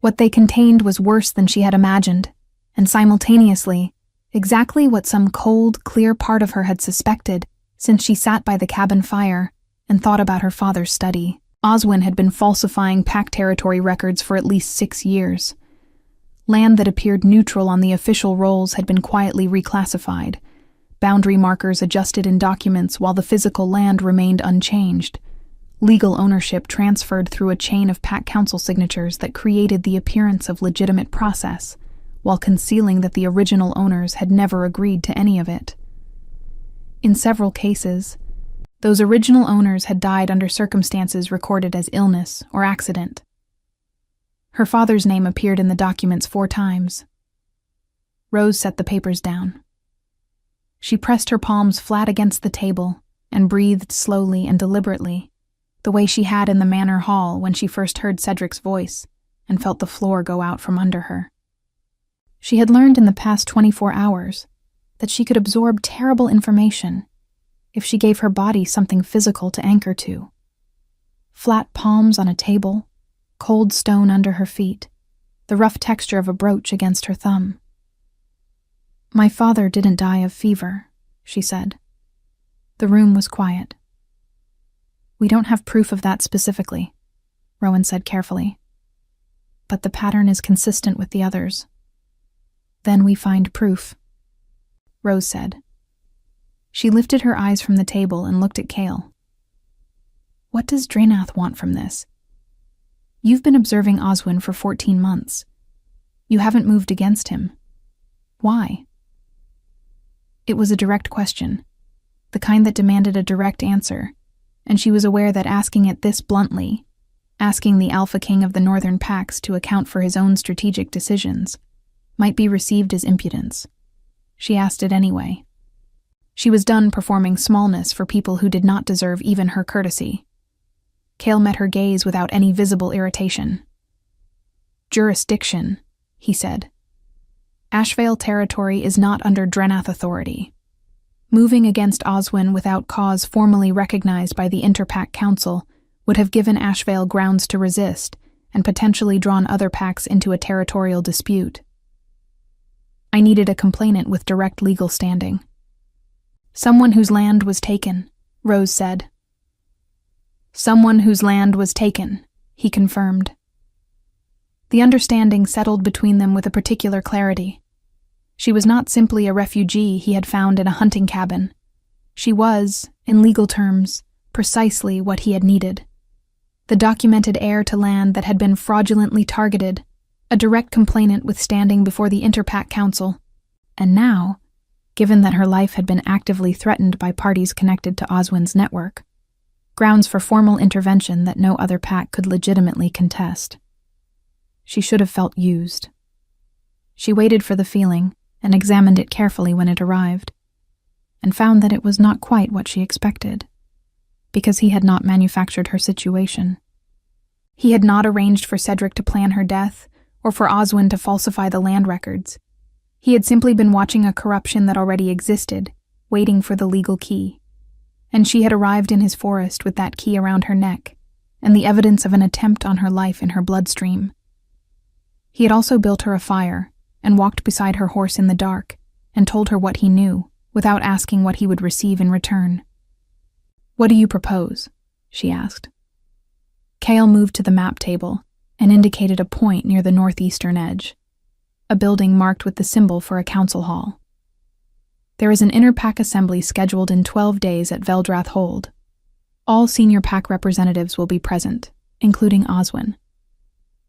What they contained was worse than she had imagined, and simultaneously, exactly what some cold, clear part of her had suspected since she sat by the cabin fire and thought about her father's study. Oswin had been falsifying Pack territory records for at least 6 years. Land that appeared neutral on the official rolls had been quietly reclassified, boundary markers adjusted in documents while the physical land remained unchanged, legal ownership transferred through a chain of Pack Council signatures that created the appearance of legitimate process, while concealing that the original owners had never agreed to any of it. In several cases, those original owners had died under circumstances recorded as illness or accident. Her father's name appeared in the documents 4 times. Rose set the papers down. She pressed her palms flat against the table and breathed slowly and deliberately, the way she had in the manor hall when she first heard Cedric's voice and felt the floor go out from under her. She had learned in the past 24 hours that she could absorb terrible information if she gave her body something physical to anchor to. Flat palms on a table, cold stone under her feet, the rough texture of a brooch against her thumb. "My father didn't die of fever," she said. The room was quiet. "We don't have proof of that specifically," Rowan said carefully. "But the pattern is consistent with the others. Then we find proof," Rose said. She lifted her eyes from the table and looked at Kale. "What does Drenath want from this? You've been observing Oswin for 14 months. You haven't moved against him. Why?" It was a direct question, the kind that demanded a direct answer, and she was aware that asking it this bluntly, asking the Alpha King of the Northern Packs to account for his own strategic decisions, might be received as impudence. She asked it anyway. She was done performing smallness for people who did not deserve even her courtesy. Kale met her gaze without any visible irritation. "Jurisdiction," he said. "Ashvale territory is not under Drenath authority. Moving against Oswin without cause formally recognized by the Interpack Council would have given Ashvale grounds to resist and potentially drawn other packs into a territorial dispute. I needed a complainant with direct legal standing. Someone whose land was taken, Rose said. Someone whose land was taken, he confirmed. The understanding settled between them with a particular clarity. She was not simply a refugee he had found in a hunting cabin. She was, in legal terms, precisely what he had needed. The documented heir to land that had been fraudulently targeted, a direct complainant with standing before the Interpack Council. And now, given that her life had been actively threatened by parties connected to Oswin's network, grounds for formal intervention that no other pack could legitimately contest. She should have felt used. She waited for the feeling and examined it carefully when it arrived, and found that it was not quite what she expected, because he had not manufactured her situation. He had not arranged for Cedric to plan her death, or for Oswin to falsify the land records. He had simply been watching a corruption that already existed, waiting for the legal key. And she had arrived in his forest with that key around her neck, and the evidence of an attempt on her life in her bloodstream. He had also built her a fire, and walked beside her horse in the dark, and told her what he knew, without asking what he would receive in return. "What do you propose?" she asked. Cale moved to the map table and indicated a point near the northeastern edge, a building marked with the symbol for a council hall. "There is an Interpack assembly scheduled in 12 days at Veldrath Hold. All senior pack representatives will be present, including Oswin.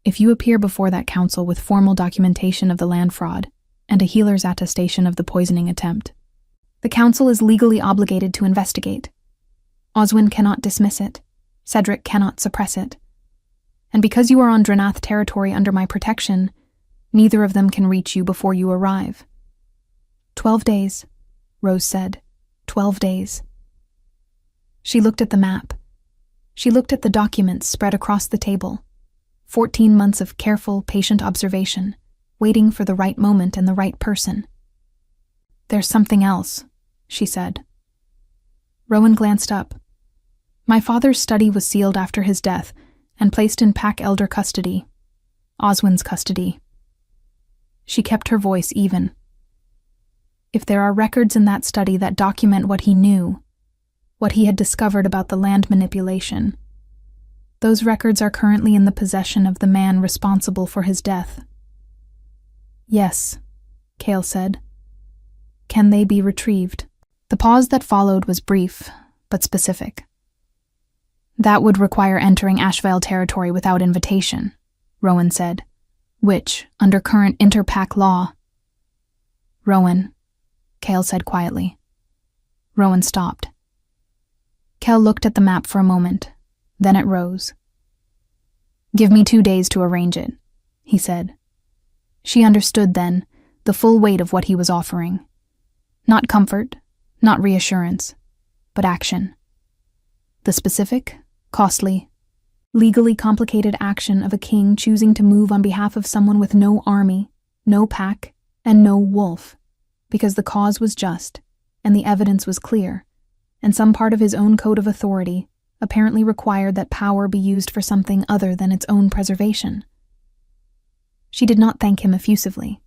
If you appear before that council with formal documentation of the land fraud and a healer's attestation of the poisoning attempt, the council is legally obligated to investigate. Oswin cannot dismiss it. Cedric cannot suppress it. And because you are on Dranath territory under my protection, neither of them can reach you before you arrive." 12 days, Rose said. 12 days. She looked at the map. She looked at the documents spread across the table. 14 months of careful, patient observation, waiting for the right moment and the right person. "There's something else," she said. Rowan glanced up. "My father's study was sealed after his death and placed in Pack Elder custody. Oswin's custody." She kept her voice even. "If there are records in that study that document what he knew, what he had discovered about the land manipulation, those records are currently in the possession of the man responsible for his death." "Yes," Cale said. "Can they be retrieved?" The pause that followed was brief, but specific. "That would require entering Ashvale territory without invitation," Rowan said, "which, under current Interpack law—" "Rowan," Cale said quietly. Rowan stopped. Cale looked at the map for a moment, then at Rose. "Give me 2 days to arrange it," he said. She understood then the full weight of what he was offering. Not comfort, not reassurance, but action. The specific, costly, legally complicated action of a king choosing to move on behalf of someone with no army, no pack, and no wolf, because the cause was just, and the evidence was clear, and some part of his own code of authority apparently required that power be used for something other than its own preservation. She did not thank him effusively.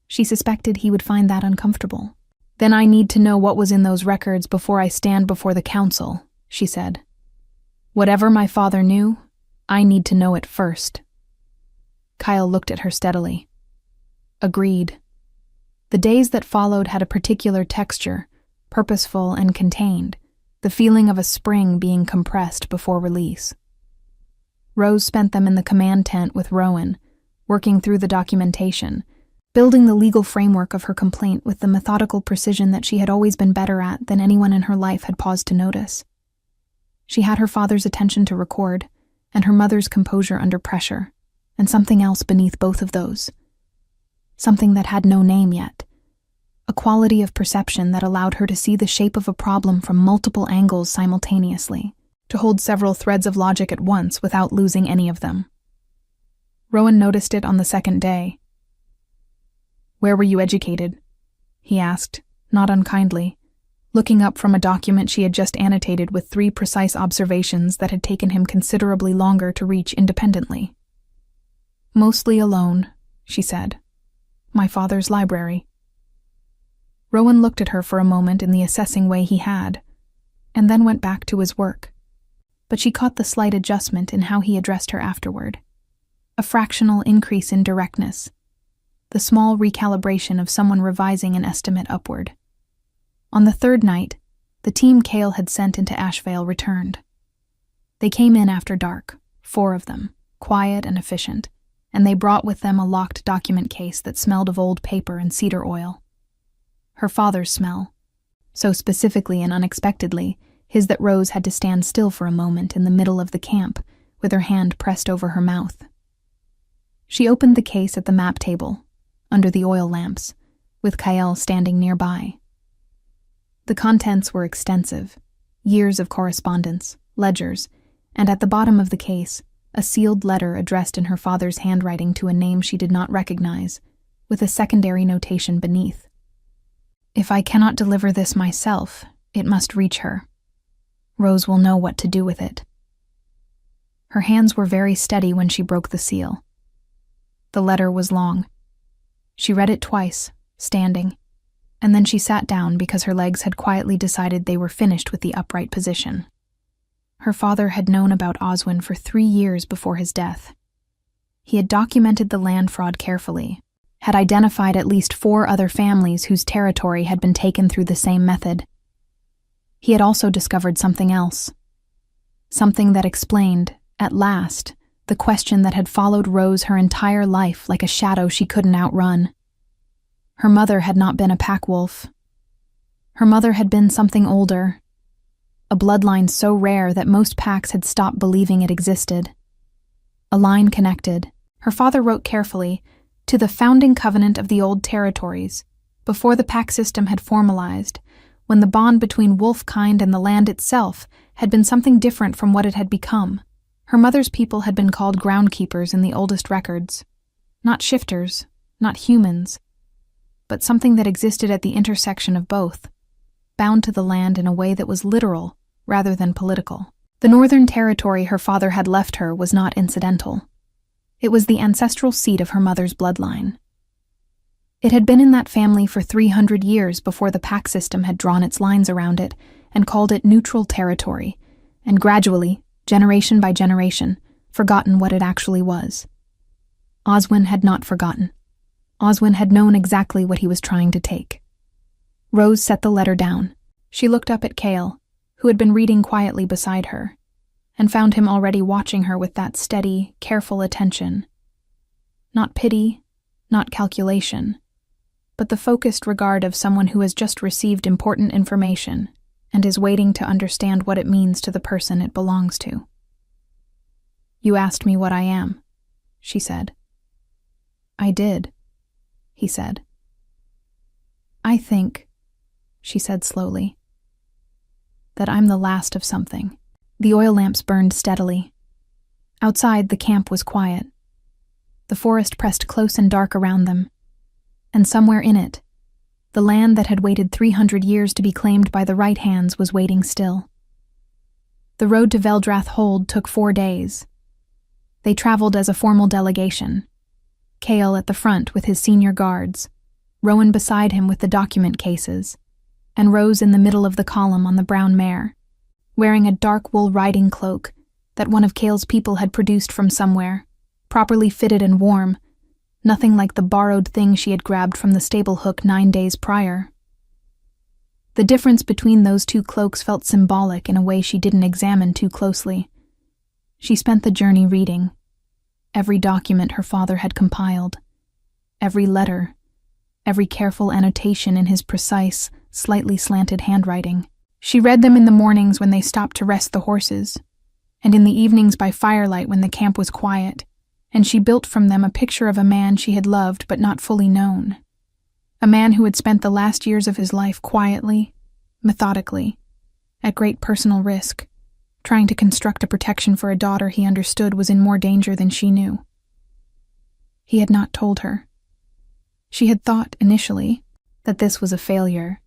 She suspected he would find that uncomfortable. "Then I need to know what was in those records before I stand before the council," she said. "Whatever my father knew, I need to know it first." Kyle looked at her steadily. Agreed. The days that followed had a particular texture, purposeful and contained, the feeling of a spring being compressed before release. Rose spent them in the command tent with Rowan, working through the documentation, building the legal framework of her complaint with the methodical precision that she had always been better at than anyone in her life had paused to notice. She had her father's attention to record, and her mother's composure under pressure, and something else beneath both of those. Something that had no name yet. A quality of perception that allowed her to see the shape of a problem from multiple angles simultaneously, to hold several threads of logic at once without losing any of them. Rowan noticed it on the second day. "Where were you educated?" he asked, not unkindly, looking up from a document she had just annotated with 3 precise observations that had taken him considerably longer to reach independently. "Mostly alone," she said. My father's library. Rowan looked at her for a moment in the assessing way he had, and then went back to his work. But she caught the slight adjustment in how he addressed her afterward. A fractional increase in directness. The small recalibration of someone revising an estimate upward. On the third night, the team Cale had sent into Ashvale returned. They came in after dark, 4 of them, quiet and efficient, and they brought with them a locked document case that smelled of old paper and cedar oil. Her father's smell. So specifically and unexpectedly, his that Rose had to stand still for a moment in the middle of the camp, with her hand pressed over her mouth. She opened the case at the map table, under the oil lamps, with Kyle standing nearby. The contents were extensive, years of correspondence, ledgers, and at the bottom of the case, a sealed letter addressed in her father's handwriting to a name she did not recognize, with a secondary notation beneath. If I cannot deliver this myself, it must reach her. Rose will know what to do with it. Her hands were very steady when she broke the seal. The letter was long. She read it twice, standing, and then she sat down because her legs had quietly decided they were finished with the upright position. Her father had known about Oswin for 3 years before his death. He had documented the land fraud carefully, had identified at least 4 other families whose territory had been taken through the same method. He had also discovered something else. Something that explained, at last, the question that had followed Rose her entire life like a shadow she couldn't outrun. Her mother had not been a pack wolf. Her mother had been something older, a bloodline so rare that most packs had stopped believing it existed. A line connected, her father wrote carefully, to the founding covenant of the old territories, before the pack system had formalized, when the bond between wolf-kind and the land itself had been something different from what it had become. Her mother's people had been called groundkeepers in the oldest records. Not shifters, not humans, but something that existed at the intersection of both, bound to the land in a way that was literal rather than political. The northern territory her father had left her was not incidental. It was the ancestral seat of her mother's bloodline. It had been in that family for 300 years before the pack system had drawn its lines around it and called it neutral territory, and gradually, generation by generation, forgotten what it actually was. Oswin had not forgotten. Oswin had known exactly what he was trying to take. Rose set the letter down. She looked up at Cale, who had been reading quietly beside her, and found him already watching her with that steady, careful attention. Not pity, not calculation, but the focused regard of someone who has just received important information and is waiting to understand what it means to the person it belongs to. You asked me what I am, she said. I did, he said. I think, she said slowly, that I'm the last of something. The oil lamps burned steadily. Outside, the camp was quiet. The forest pressed close and dark around them, and somewhere in it, the land that had waited 300 years to be claimed by the right hands was waiting still. The road to Veldrath Hold took 4 days. They traveled as a formal delegation, Cale at the front with his senior guards, Rowan beside him with the document cases, and Rose in the middle of the column on the brown mare, wearing a dark wool riding cloak that one of Cale's people had produced from somewhere, properly fitted and warm, nothing like the borrowed thing she had grabbed from the stable hook 9 days prior. The difference between those 2 cloaks felt symbolic in a way she didn't examine too closely. She spent the journey reading. Every document her father had compiled. Every letter. Every careful annotation in his precise, slightly slanted handwriting. She read them in the mornings when they stopped to rest the horses, and in the evenings by firelight when the camp was quiet, and she built from them a picture of a man she had loved but not fully known. A man who had spent the last years of his life quietly, methodically, at great personal risk, trying to construct a protection for a daughter he understood was in more danger than she knew. He had not told her. She had thought, initially, that this was a failure,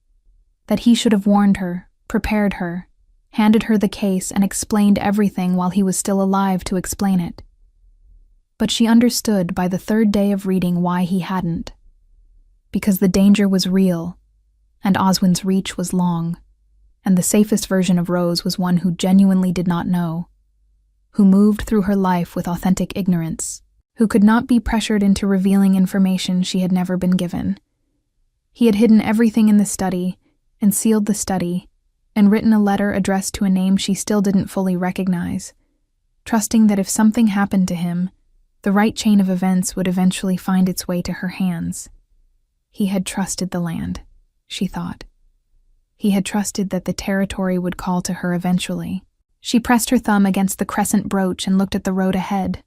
that he should have warned her, prepared her, handed her the case and explained everything while he was still alive to explain it. But she understood by the 3rd day of reading why he hadn't. because the danger was real, and Oswin's reach was long, and the safest version of Rose was one who genuinely did not know, who moved through her life with authentic ignorance, who could not be pressured into revealing information she had never been given. He had hidden everything in the study, and sealed the study, and written a letter addressed to a name she still didn't fully recognize, trusting that if something happened to him, the right chain of events would eventually find its way to her hands. He had trusted the land, she thought. He had trusted that the territory would call to her eventually. She pressed her thumb against the crescent brooch and looked at the road ahead.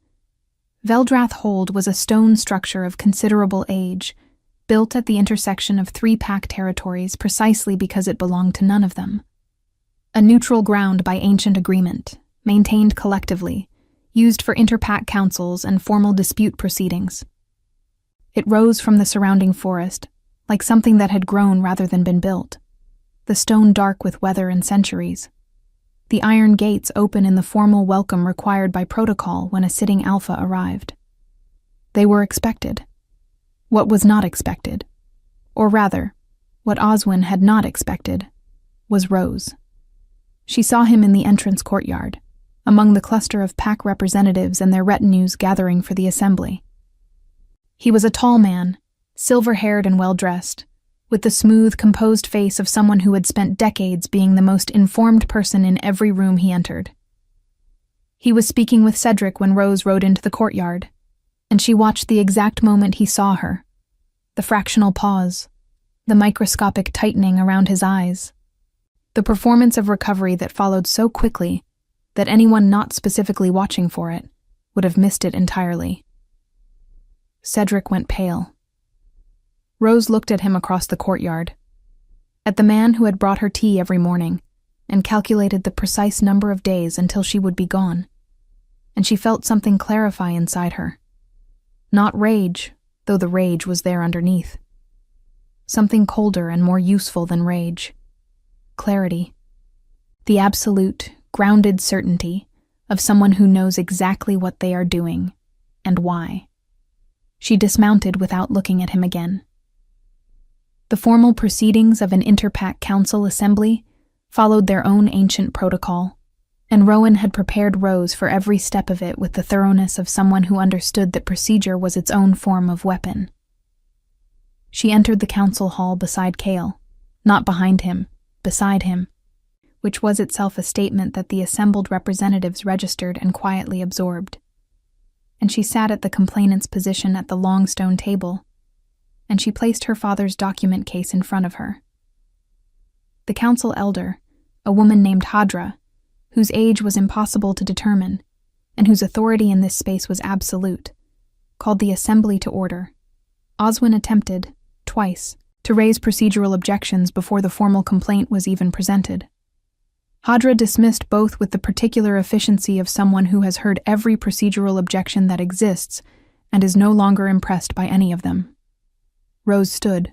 Veldrath Hold was a stone structure of considerable age, built at the intersection of 3 pack territories precisely because it belonged to none of them. A neutral ground by ancient agreement, maintained collectively, used for interpack councils and formal dispute proceedings. It rose from the surrounding forest, like something that had grown rather than been built, the stone dark with weather and centuries. The iron gates open in the formal welcome required by protocol when a sitting alpha arrived. They were expected. What was not expected, or rather, what Oswin had not expected, was Rose. She saw him in the entrance courtyard, among the cluster of pack representatives and their retinues gathering for the assembly. He was a tall man, silver-haired and well-dressed, with the smooth, composed face of someone who had spent decades being the most informed person in every room he entered. He was speaking with Cedric when Rose rode into the courtyard, and she watched the exact moment he saw her, the fractional pause, the microscopic tightening around his eyes, the performance of recovery that followed so quickly that anyone not specifically watching for it would have missed it entirely. Cedric went pale. Rose looked at him across the courtyard, at the man who had brought her tea every morning and calculated the precise number of days until she would be gone, and she felt something clarify inside her. Not rage, though the rage was there underneath. Something colder and more useful than rage. Clarity. The absolute, grounded certainty of someone who knows exactly what they are doing and why. She dismounted without looking at him again. The formal proceedings of an interpack council assembly followed their own ancient protocol, and Rowan had prepared Rose for every step of it with the thoroughness of someone who understood that procedure was its own form of weapon. She entered the council hall beside Cale, not behind him, beside him, which was itself a statement that the assembled representatives registered and quietly absorbed. And she sat at the complainant's position at the long stone table, and she placed her father's document case in front of her. The council elder, a woman named Hadra, whose age was impossible to determine, and whose authority in this space was absolute, called the assembly to order. Oswin attempted, twice, to raise procedural objections before the formal complaint was even presented. Hadra dismissed both with the particular efficiency of someone who has heard every procedural objection that exists and is no longer impressed by any of them. Rose stood.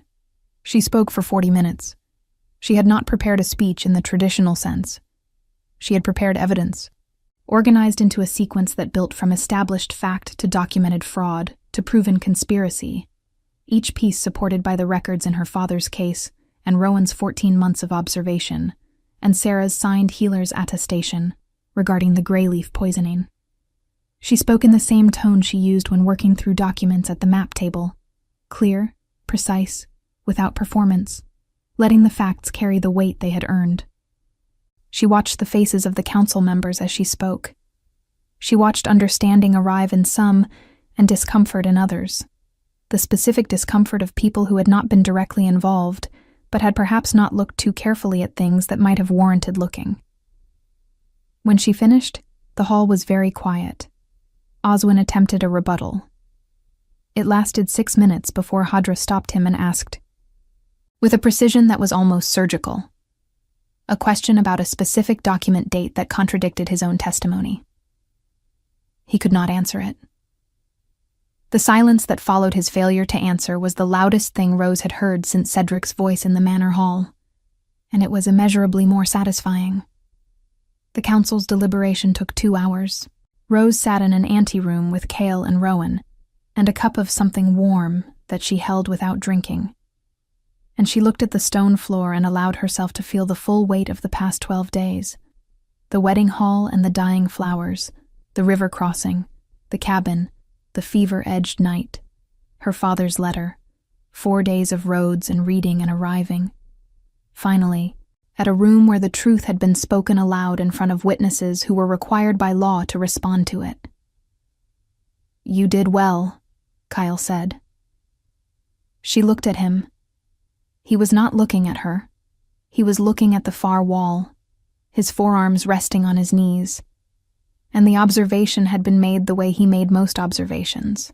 She spoke for 40 minutes. She had not prepared a speech in the traditional sense. She had prepared evidence, organized into a sequence that built from established fact to documented fraud to proven conspiracy, each piece supported by the records in her father's case and Rowan's 14 months of observation, and Sarah's signed healer's attestation regarding the Greyleaf poisoning. She spoke in the same tone she used when working through documents at the map table, clear, precise, without performance, letting the facts carry the weight they had earned. She watched the faces of the council members as she spoke. She watched understanding arrive in some and discomfort in others, the specific discomfort of people who had not been directly involved, but had perhaps not looked too carefully at things that might have warranted looking. When she finished, the hall was very quiet. Oswin attempted a rebuttal. It lasted 6 minutes before Hadra stopped him and asked, with a precision that was almost surgical, a question about a specific document date that contradicted his own testimony. He could not answer it. The silence that followed his failure to answer was the loudest thing Rose had heard since Cedric's voice in the manor hall, and it was immeasurably more satisfying. The council's deliberation took 2 hours. Rose sat in an anteroom with Cale and Rowan, and a cup of something warm that she held without drinking. and she looked at the stone floor and allowed herself to feel the full weight of the past 12 days. The wedding hall and the dying flowers, the river crossing, the cabin, the fever-edged night, her father's letter, 4 days of roads and reading and arriving. Finally, at a room where the truth had been spoken aloud in front of witnesses who were required by law to respond to it. "You did well," Kyle said. She looked at him. He was not looking at her. He was looking at the far wall, his forearms resting on his knees. And the observation had been made the way he made most observations.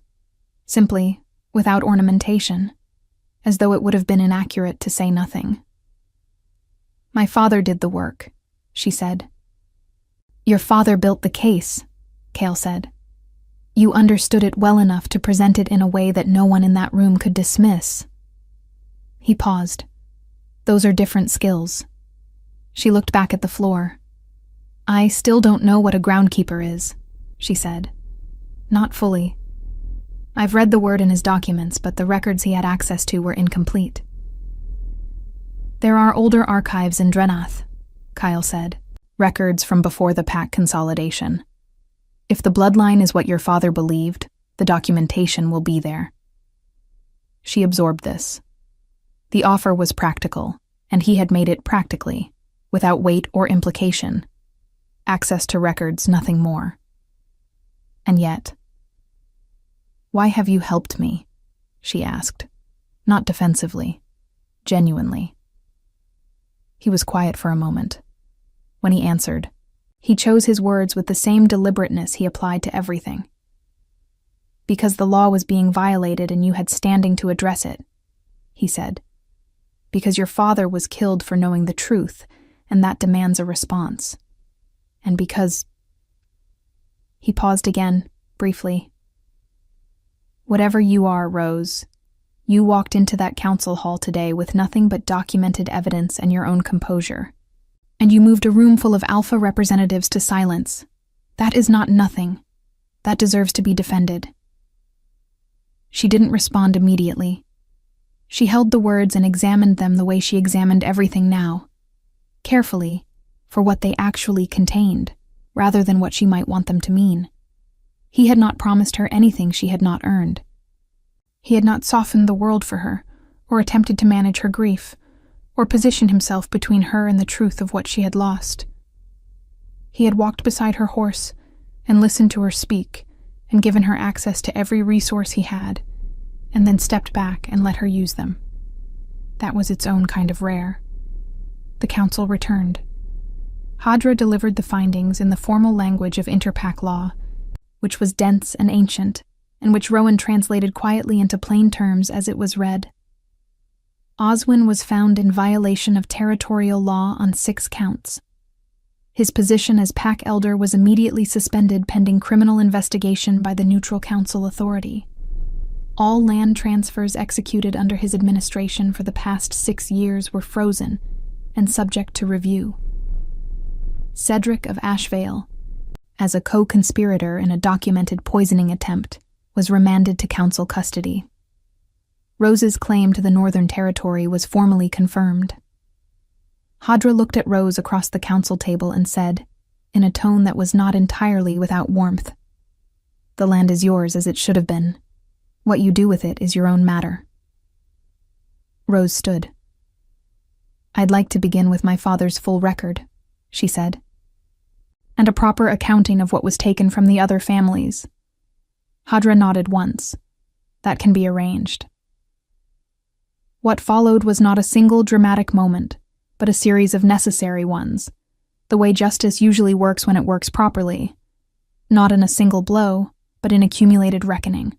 Simply, without ornamentation, as though it would have been inaccurate to say nothing. "My father did the work," she said. "Your father built the case," Cale said. "You understood it well enough to present it in a way that no one in that room could dismiss." He paused. "Those are different skills." She looked back at the floor. "I still don't know what a groundkeeper is," she said. "Not fully. I've read the word in his documents, but the records he had access to were incomplete." "There are older archives in Drenath," Kyle said. "Records from before the pack consolidation. If the bloodline is what your father believed, the documentation will be there." She absorbed this. The offer was practical, and he had made it practically, without weight or implication. Access to records, nothing more. And yet, "Why have you helped me?" she asked, not defensively, genuinely. He was quiet for a moment. When he answered, he chose his words with the same deliberateness he applied to everything. "Because the law was being violated and you had standing to address it," he said. "Because your father was killed for knowing the truth, and that demands a response. And because—" He paused again, briefly. "Whatever you are, Rose, you walked into that council hall today with nothing but documented evidence and your own composure. And you moved a room full of alpha representatives to silence. That is not nothing. That deserves to be defended." She didn't respond immediately. She held the words and examined them the way she examined everything now, carefully, for what they actually contained, rather than what she might want them to mean. He had not promised her anything she had not earned. He had not softened the world for her, or attempted to manage her grief, or position himself between her and the truth of what she had lost. He had walked beside her horse, and listened to her speak, and given her access to every resource he had, and then stepped back and let her use them. That was its own kind of rare. The council returned. Hadra delivered the findings in the formal language of Interpack law, which was dense and ancient, and which Rowan translated quietly into plain terms as it was read. Oswin was found in violation of territorial law on 6 counts. His position as pack elder was immediately suspended pending criminal investigation by the Neutral Council Authority. All land transfers executed under his administration for the past 6 years were frozen and subject to review. Cedric of Ashvale, as a co-conspirator in a documented poisoning attempt, was remanded to council custody. Rose's claim to the Northern Territory was formally confirmed. Hadra looked at Rose across the council table and said, in a tone that was not entirely without warmth, "The land is yours as it should have been. What you do with it is your own matter." Rose stood. "I'd like to begin with my father's full record," she said, "and a proper accounting of what was taken from the other families." Hadra nodded once. "That can be arranged." What followed was not a single dramatic moment, but a series of necessary ones, the way justice usually works when it works properly, not in a single blow, but in accumulated reckoning.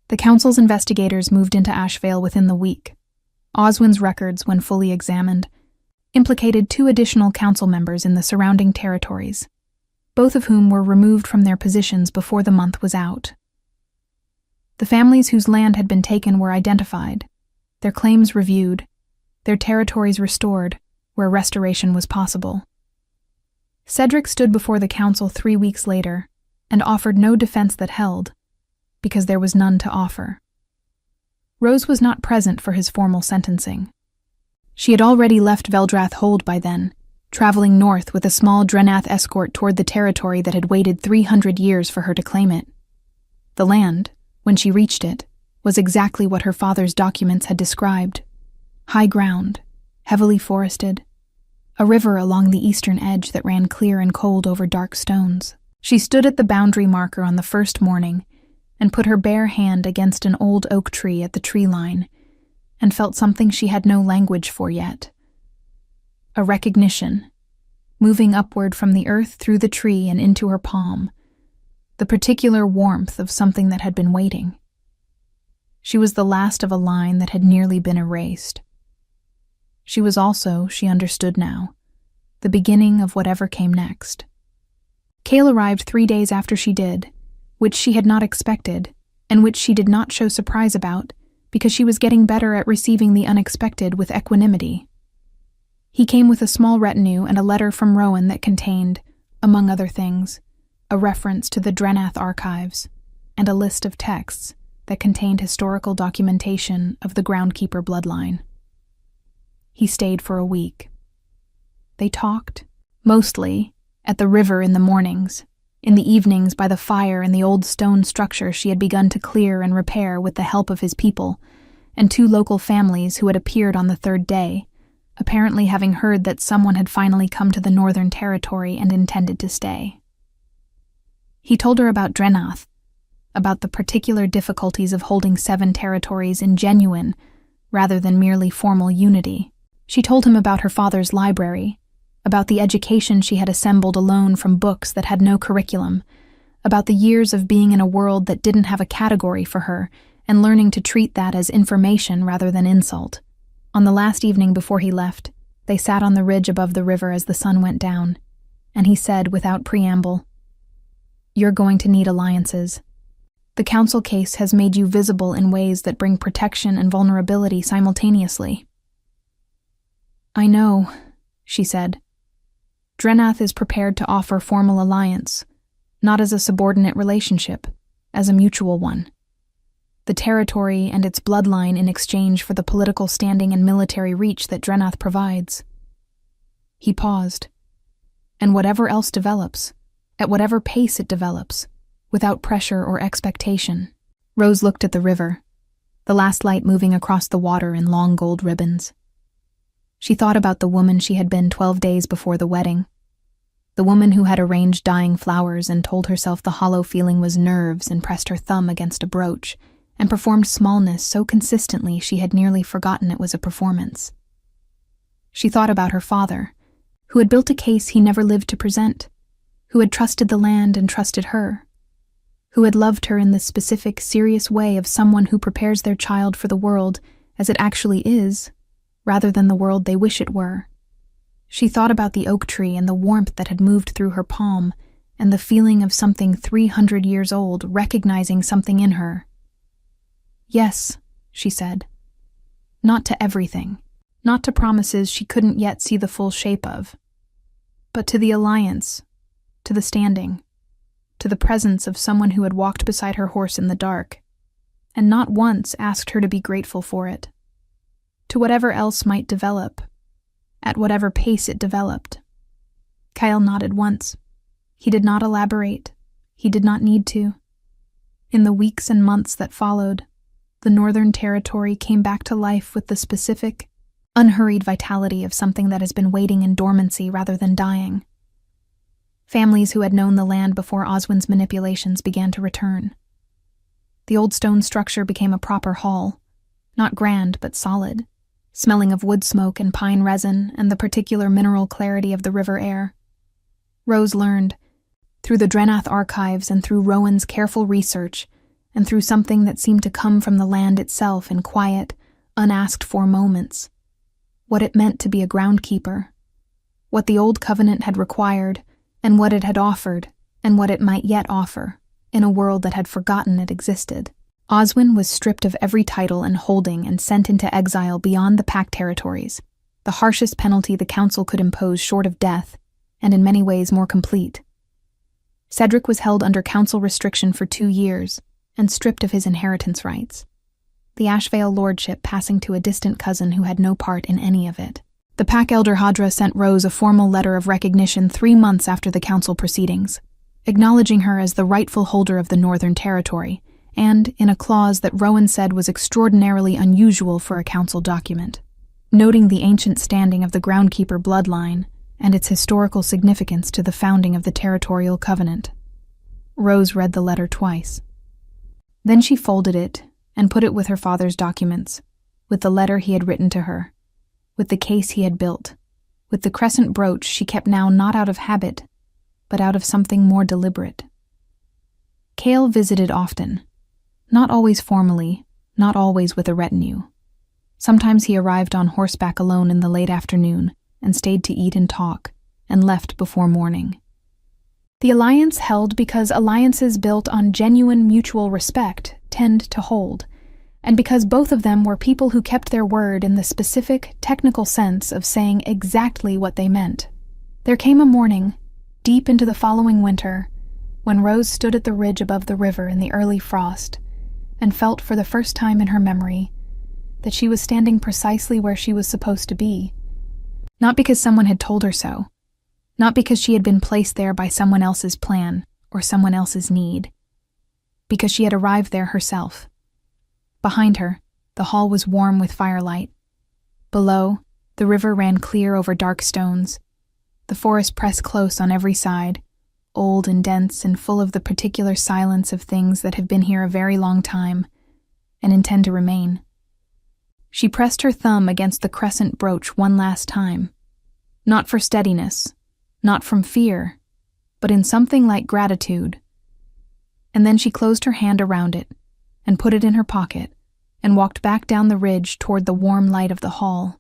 The council's investigators moved into Ashvale within the week. Oswin's records, when fully examined, implicated 2 additional council members in the surrounding territories, both of whom were removed from their positions before the month was out. The families whose land had been taken were identified, their claims reviewed, their territories restored, where restoration was possible. Cedric stood before the council 3 weeks later and offered no defense that held, because there was none to offer. Rose was not present for his formal sentencing. She had already left Veldrath Hold by then, traveling north with a small Drenath escort toward the territory that had waited 300 years for her to claim it. The land, when she reached it, was exactly what her father's documents had described. High ground, heavily forested, a river along the eastern edge that ran clear and cold over dark stones. She stood at the boundary marker on the first morning and put her bare hand against an old oak tree at the tree line and felt something she had no language for yet. A recognition, moving upward from the earth through the tree and into her palm, the particular warmth of something that had been waiting. She was the last of a line that had nearly been erased. She was also, she understood now, the beginning of whatever came next. Cale arrived 3 days after she did, which she had not expected, and which she did not show surprise about, because she was getting better at receiving the unexpected with equanimity. He came with a small retinue and a letter from Rowan that contained, among other things, a reference to the Drenath archives, and a list of texts that contained historical documentation of the Groundkeeper bloodline. He stayed for a week. They talked, mostly, at the river in the mornings, in the evenings by the fire in the old stone structure she had begun to clear and repair with the help of his people, and 2 local families who had appeared on the 3rd day, apparently having heard that someone had finally come to the Northern Territory and intended to stay. He told her about Drenath, about the particular difficulties of holding 7 territories in genuine, rather than merely formal unity. She told him about her father's library, about the education she had assembled alone from books that had no curriculum, about the years of being in a world that didn't have a category for her and learning to treat that as information rather than insult. On the last evening before he left, they sat on the ridge above the river as the sun went down, and he said without preamble, "You're going to need alliances. The council case has made you visible in ways that bring protection and vulnerability simultaneously." "I know," she said. "Drenath is prepared to offer formal alliance, not as a subordinate relationship, as a mutual one. The territory and its bloodline in exchange for the political standing and military reach that Drenath provides." He paused. "And whatever else develops, at whatever pace it develops, without pressure or expectation." Rose looked at the river, the last light moving across the water in long gold ribbons. She thought about the woman she had been 12 days before the wedding, the woman who had arranged dying flowers and told herself the hollow feeling was nerves and pressed her thumb against a brooch, and performed smallness so consistently she had nearly forgotten it was a performance. She thought about her father, who had built a case he never lived to present, who had trusted the land and trusted her, who had loved her in the specific, serious way of someone who prepares their child for the world as it actually is, rather than the world they wish it were. She thought about the oak tree and the warmth that had moved through her palm, and the feeling of something 300 years old recognizing something in her. "Yes," she said. Not to everything, not to promises she couldn't yet see the full shape of, but to the alliance, to the standing, to the presence of someone who had walked beside her horse in the dark, and not once asked her to be grateful for it, to whatever else might develop, at whatever pace it developed. Kyle nodded once. He did not elaborate. He did not need to. In the weeks and months that followed, the Northern Territory came back to life with the specific, unhurried vitality of something that has been waiting in dormancy rather than dying. Families who had known the land before Oswin's manipulations began to return. The old stone structure became a proper hall, not grand but solid, smelling of wood smoke and pine resin and the particular mineral clarity of the river air. Rose learned, through the Drenath archives and through Rowan's careful research, and through something that seemed to come from the land itself in quiet, unasked-for moments, what it meant to be a groundkeeper, what the old covenant had required, and what it had offered, and what it might yet offer, in a world that had forgotten it existed. Oswin was stripped of every title and holding and sent into exile beyond the Pact territories, the harshest penalty the Council could impose short of death, and in many ways more complete. Cedric was held under Council restriction for 2 years, and stripped of his inheritance rights. the Ashvale lordship passing to a distant cousin who had no part in any of it. The pack elder Hadra sent Rose a formal letter of recognition 3 months after the council proceedings, acknowledging her as the rightful holder of the Northern Territory, and in a clause that Rowan said was extraordinarily unusual for a council document, noting the ancient standing of the Groundkeeper bloodline and its historical significance to the founding of the Territorial Covenant. Rose read the letter twice. Then she folded it and put it with her father's documents, with the letter he had written to her, with the case he had built, with the crescent brooch she kept now not out of habit, but out of something more deliberate. Cale visited often, not always formally, not always with a retinue. Sometimes he arrived on horseback alone in the late afternoon and stayed to eat and talk, and left before morning. The alliance held because alliances built on genuine mutual respect tend to hold, and because both of them were people who kept their word in the specific, technical sense of saying exactly what they meant. There came a morning, deep into the following winter, when Rose stood at the ridge above the river in the early frost and felt for the first time in her memory that she was standing precisely where she was supposed to be. Not because someone had told her so, not because she had been placed there by someone else's plan or someone else's need, because she had arrived there herself. Behind her, the hall was warm with firelight. Below, the river ran clear over dark stones. The forest pressed close on every side, old and dense and full of the particular silence of things that have been here a very long time and intend to remain. She pressed her thumb against the crescent brooch one last time, not for steadiness, not from fear, but in something like gratitude. And then she closed her hand around it and put it in her pocket and walked back down the ridge toward the warm light of the hall.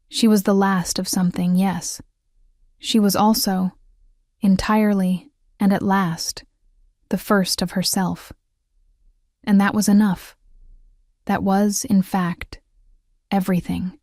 She was the last of something, yes. She was also, entirely and at last, the first of herself. And that was enough. That was, in fact, everything.